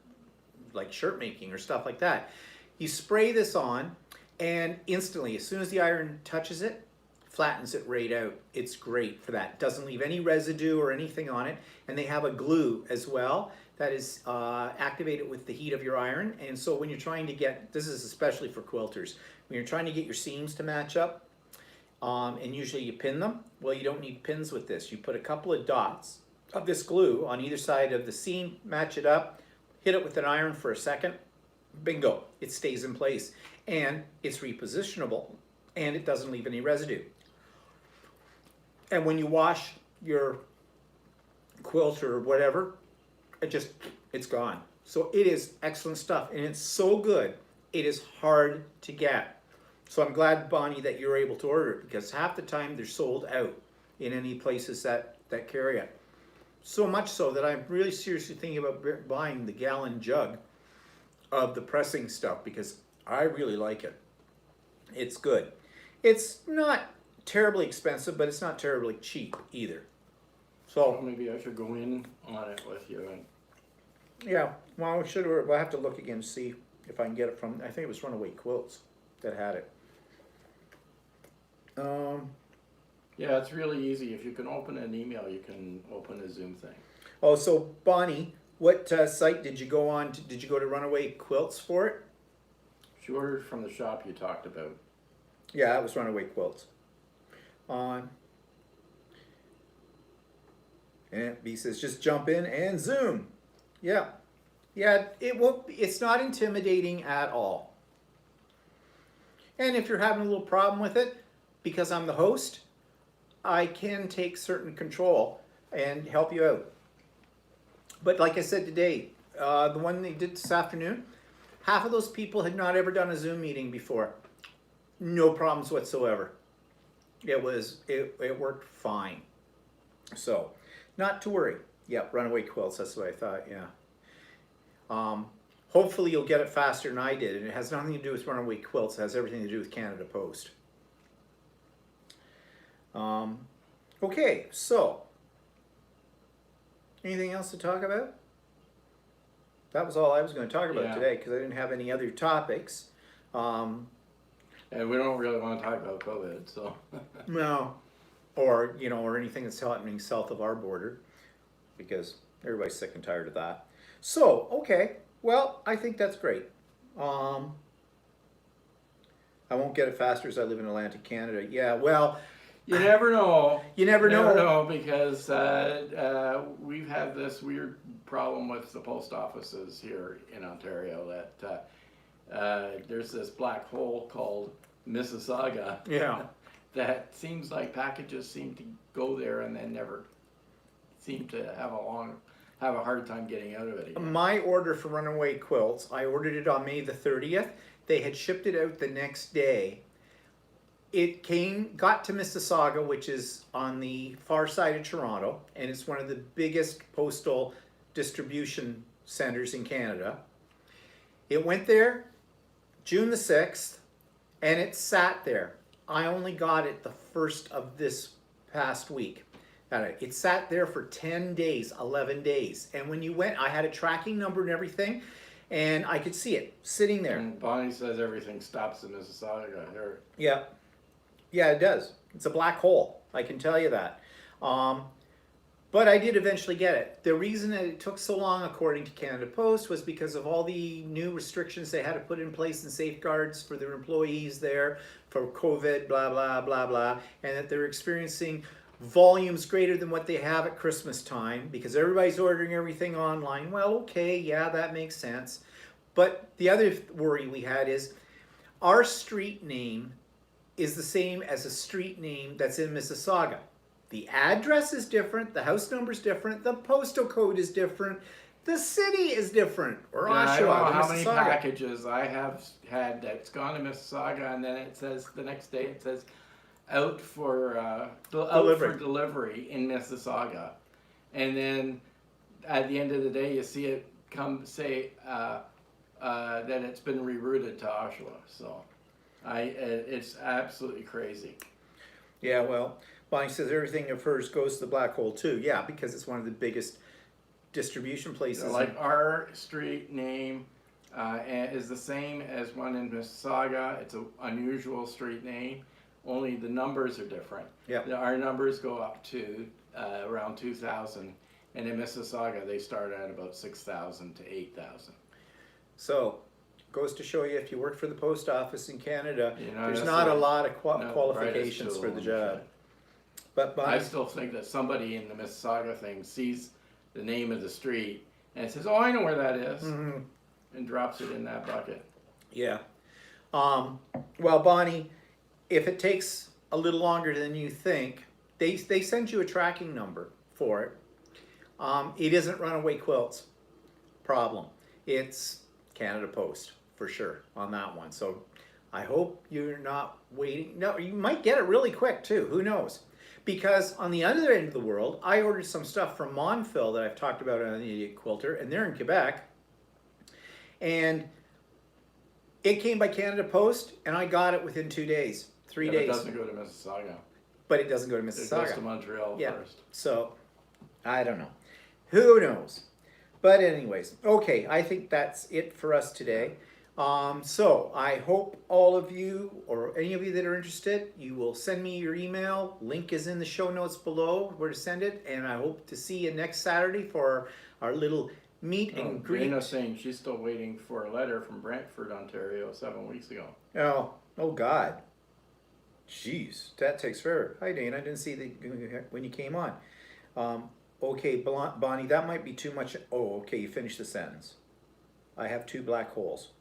like shirt making or stuff like that. You spray this on, and instantly, as soon as the iron touches it, flattens it right out. It's great for that. Doesn't leave any residue or anything on it. And they have a glue as well that is activated with the heat of your iron. And so when you're trying to get, this is especially for quilters, when you're trying to get your seams to match up, and usually you pin them, well, you don't need pins with this. You put a couple of dots of this glue on either side of the seam, match it up, hit it with an iron for a second, bingo, it stays in place. And it's repositionable, and it doesn't leave any residue. And when you wash your quilt or whatever, it's gone. So it is excellent stuff, and it's so good, it is hard to get. So I'm glad, Bonnie, that you're able to order it, because half the time they're sold out in any places that carry it. So much so that I'm really seriously thinking about buying the gallon jug of the pressing stuff, because I really like it. It's good. It's not terribly expensive, but it's not terribly cheap either. Well, So maybe I should go in on it with you. And yeah, well, we'll have to look again to see if I can get it from, I think it was Runaway Quilts that had it. yeah, it's really easy. If you can open an email, you can open a Zoom thing. Oh, so Bonnie, what site did you go on? Did you go to Runaway Quilts for it? She ordered from the shop you talked about. Yeah, that was Runaway Quilts. On. And B says, just jump in and Zoom. Yeah. Yeah, it's not intimidating at all. And if you're having a little problem with it, because I'm the host, I can take certain control and help you out. But like I said today, the one they did this afternoon, half of those people had not ever done a Zoom meeting before. No problems whatsoever. It worked fine. So, not to worry. Yep, Runaway Quilts, that's what I thought, yeah. Hopefully you'll get it faster than I did, and it has nothing to do with Runaway Quilts, it has everything to do with Canada Post. Okay, so, anything else to talk about? That was all I was going to talk about today, because I didn't have any other topics. And we don't really want to talk about COVID, so. No, or or anything that's happening south of our border, because everybody's sick and tired of that. So, okay, well, I think that's great. I won't get it faster as I live in Atlantic Canada. Yeah, well, You never know. You never know. Because we've had this weird problem with the post offices here in Ontario that there's this black hole called Mississauga. Yeah. That seems like packages seem to go there and then never seem to have a hard time getting out of it again. My order for Runaway Quilts, I ordered it on May the 30th. They had shipped it out the next day. It got to Mississauga, which is on the far side of Toronto, and it's one of the biggest postal distribution centers in Canada. It went there June the 6th, and it sat there. I only got it the 1st of this past week. It sat there for 10 days, 11 days. And when you went, I had a tracking number and everything, and I could see it sitting there. And Bonnie says everything stops in Mississauga here. Yeah. Yeah, it does. It's a black hole. I can tell you that. But I did eventually get it. The reason that it took so long, according to Canada Post, was because of all the new restrictions they had to put in place and safeguards for their employees there for COVID, blah, blah, blah, blah, and that they're experiencing volumes greater than what they have at Christmas time because everybody's ordering everything online. Well, okay, yeah, that makes sense. But the other worry we had is our street name is the same as a street name that's in Mississauga. The address is different, the house number is different, the postal code is different, the city is different. Or I don't know Oshawa, how many Mississauga. packages I have had that's gone to Mississauga, and then it says the next day it says out for delivery in Mississauga, and then at the end of the day you see it come say that it's been rerouted to Oshawa. So it's absolutely crazy. Yeah, well, Bonnie says everything of hers goes to the black hole too. Yeah, because it's one of the biggest distribution places. Like our street name is the same as one in Mississauga. It's an unusual street name. Only the numbers are different. Yep. Our numbers go up to around 2000, And in Mississauga, they start at about 6,000 to 8,000. So, goes to show you if you work for the post office in Canada, You know, there's that's not a the- lot of not the brightest qualifications tool for the in job. shed. But I Bonnie, still think that somebody in the Mississauga thing sees the name of the street and says, "Oh, I know where that is," mhm, and drops it in that bucket. yeah. Well, Bonnie, if it takes a little longer than you think, they send you a tracking number for it. It isn't Runaway Quilts problem. It's Canada Post for sure on that one. So I hope you're not waiting. No, you might get it really quick too. Who knows? Because on the other end of the world, I ordered some stuff from Monfil that I've talked about on the Idiot Quilter, and they're in Quebec. And it came by Canada Post, and I got it within 2 days, 3 Yeah, days. It doesn't go to Mississauga. But it doesn't go to It goes to Mississauga. Montreal Yeah. first. So, I don't know. Who knows? But anyways, okay, I think that's it for us today. So I hope all of you, or any of you that are interested, you will send me your email. Link is in the show notes below where to send it. And I hope to see you next Saturday for our little meet and greet. Dana's saying she's still waiting for a letter from Brantford, Ontario, 7 weeks ago. Oh God. Jeez, that takes forever. Hi Dana, I didn't see when you came on. Okay, Bonnie, that might be too much. Oh, okay, you finished the sentence. I have 2 black holes.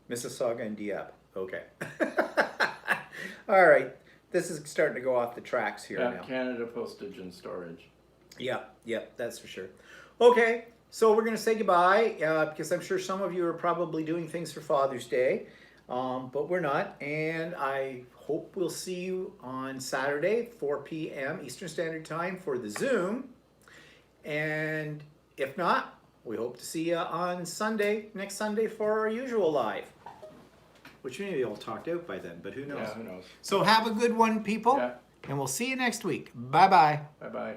Mississauga and Dieppe. Okay. All right, this is starting to go off the tracks here Yeah, now. Canada Postage and Storage. Yep, that's for sure. Okay, so we're going to say goodbye because I'm sure some of you are probably doing things for Father's Day, but we're not. And I hope we'll see you on Saturday, 4 p.m. Eastern Standard Time for the Zoom. And if not, we hope to see you on Sunday, next Sunday for our usual live. Which maybe all talked out by then, but who knows? Yeah, who knows? So have a good one, people. Yeah. And we'll see you next week. Bye-bye. Bye-bye.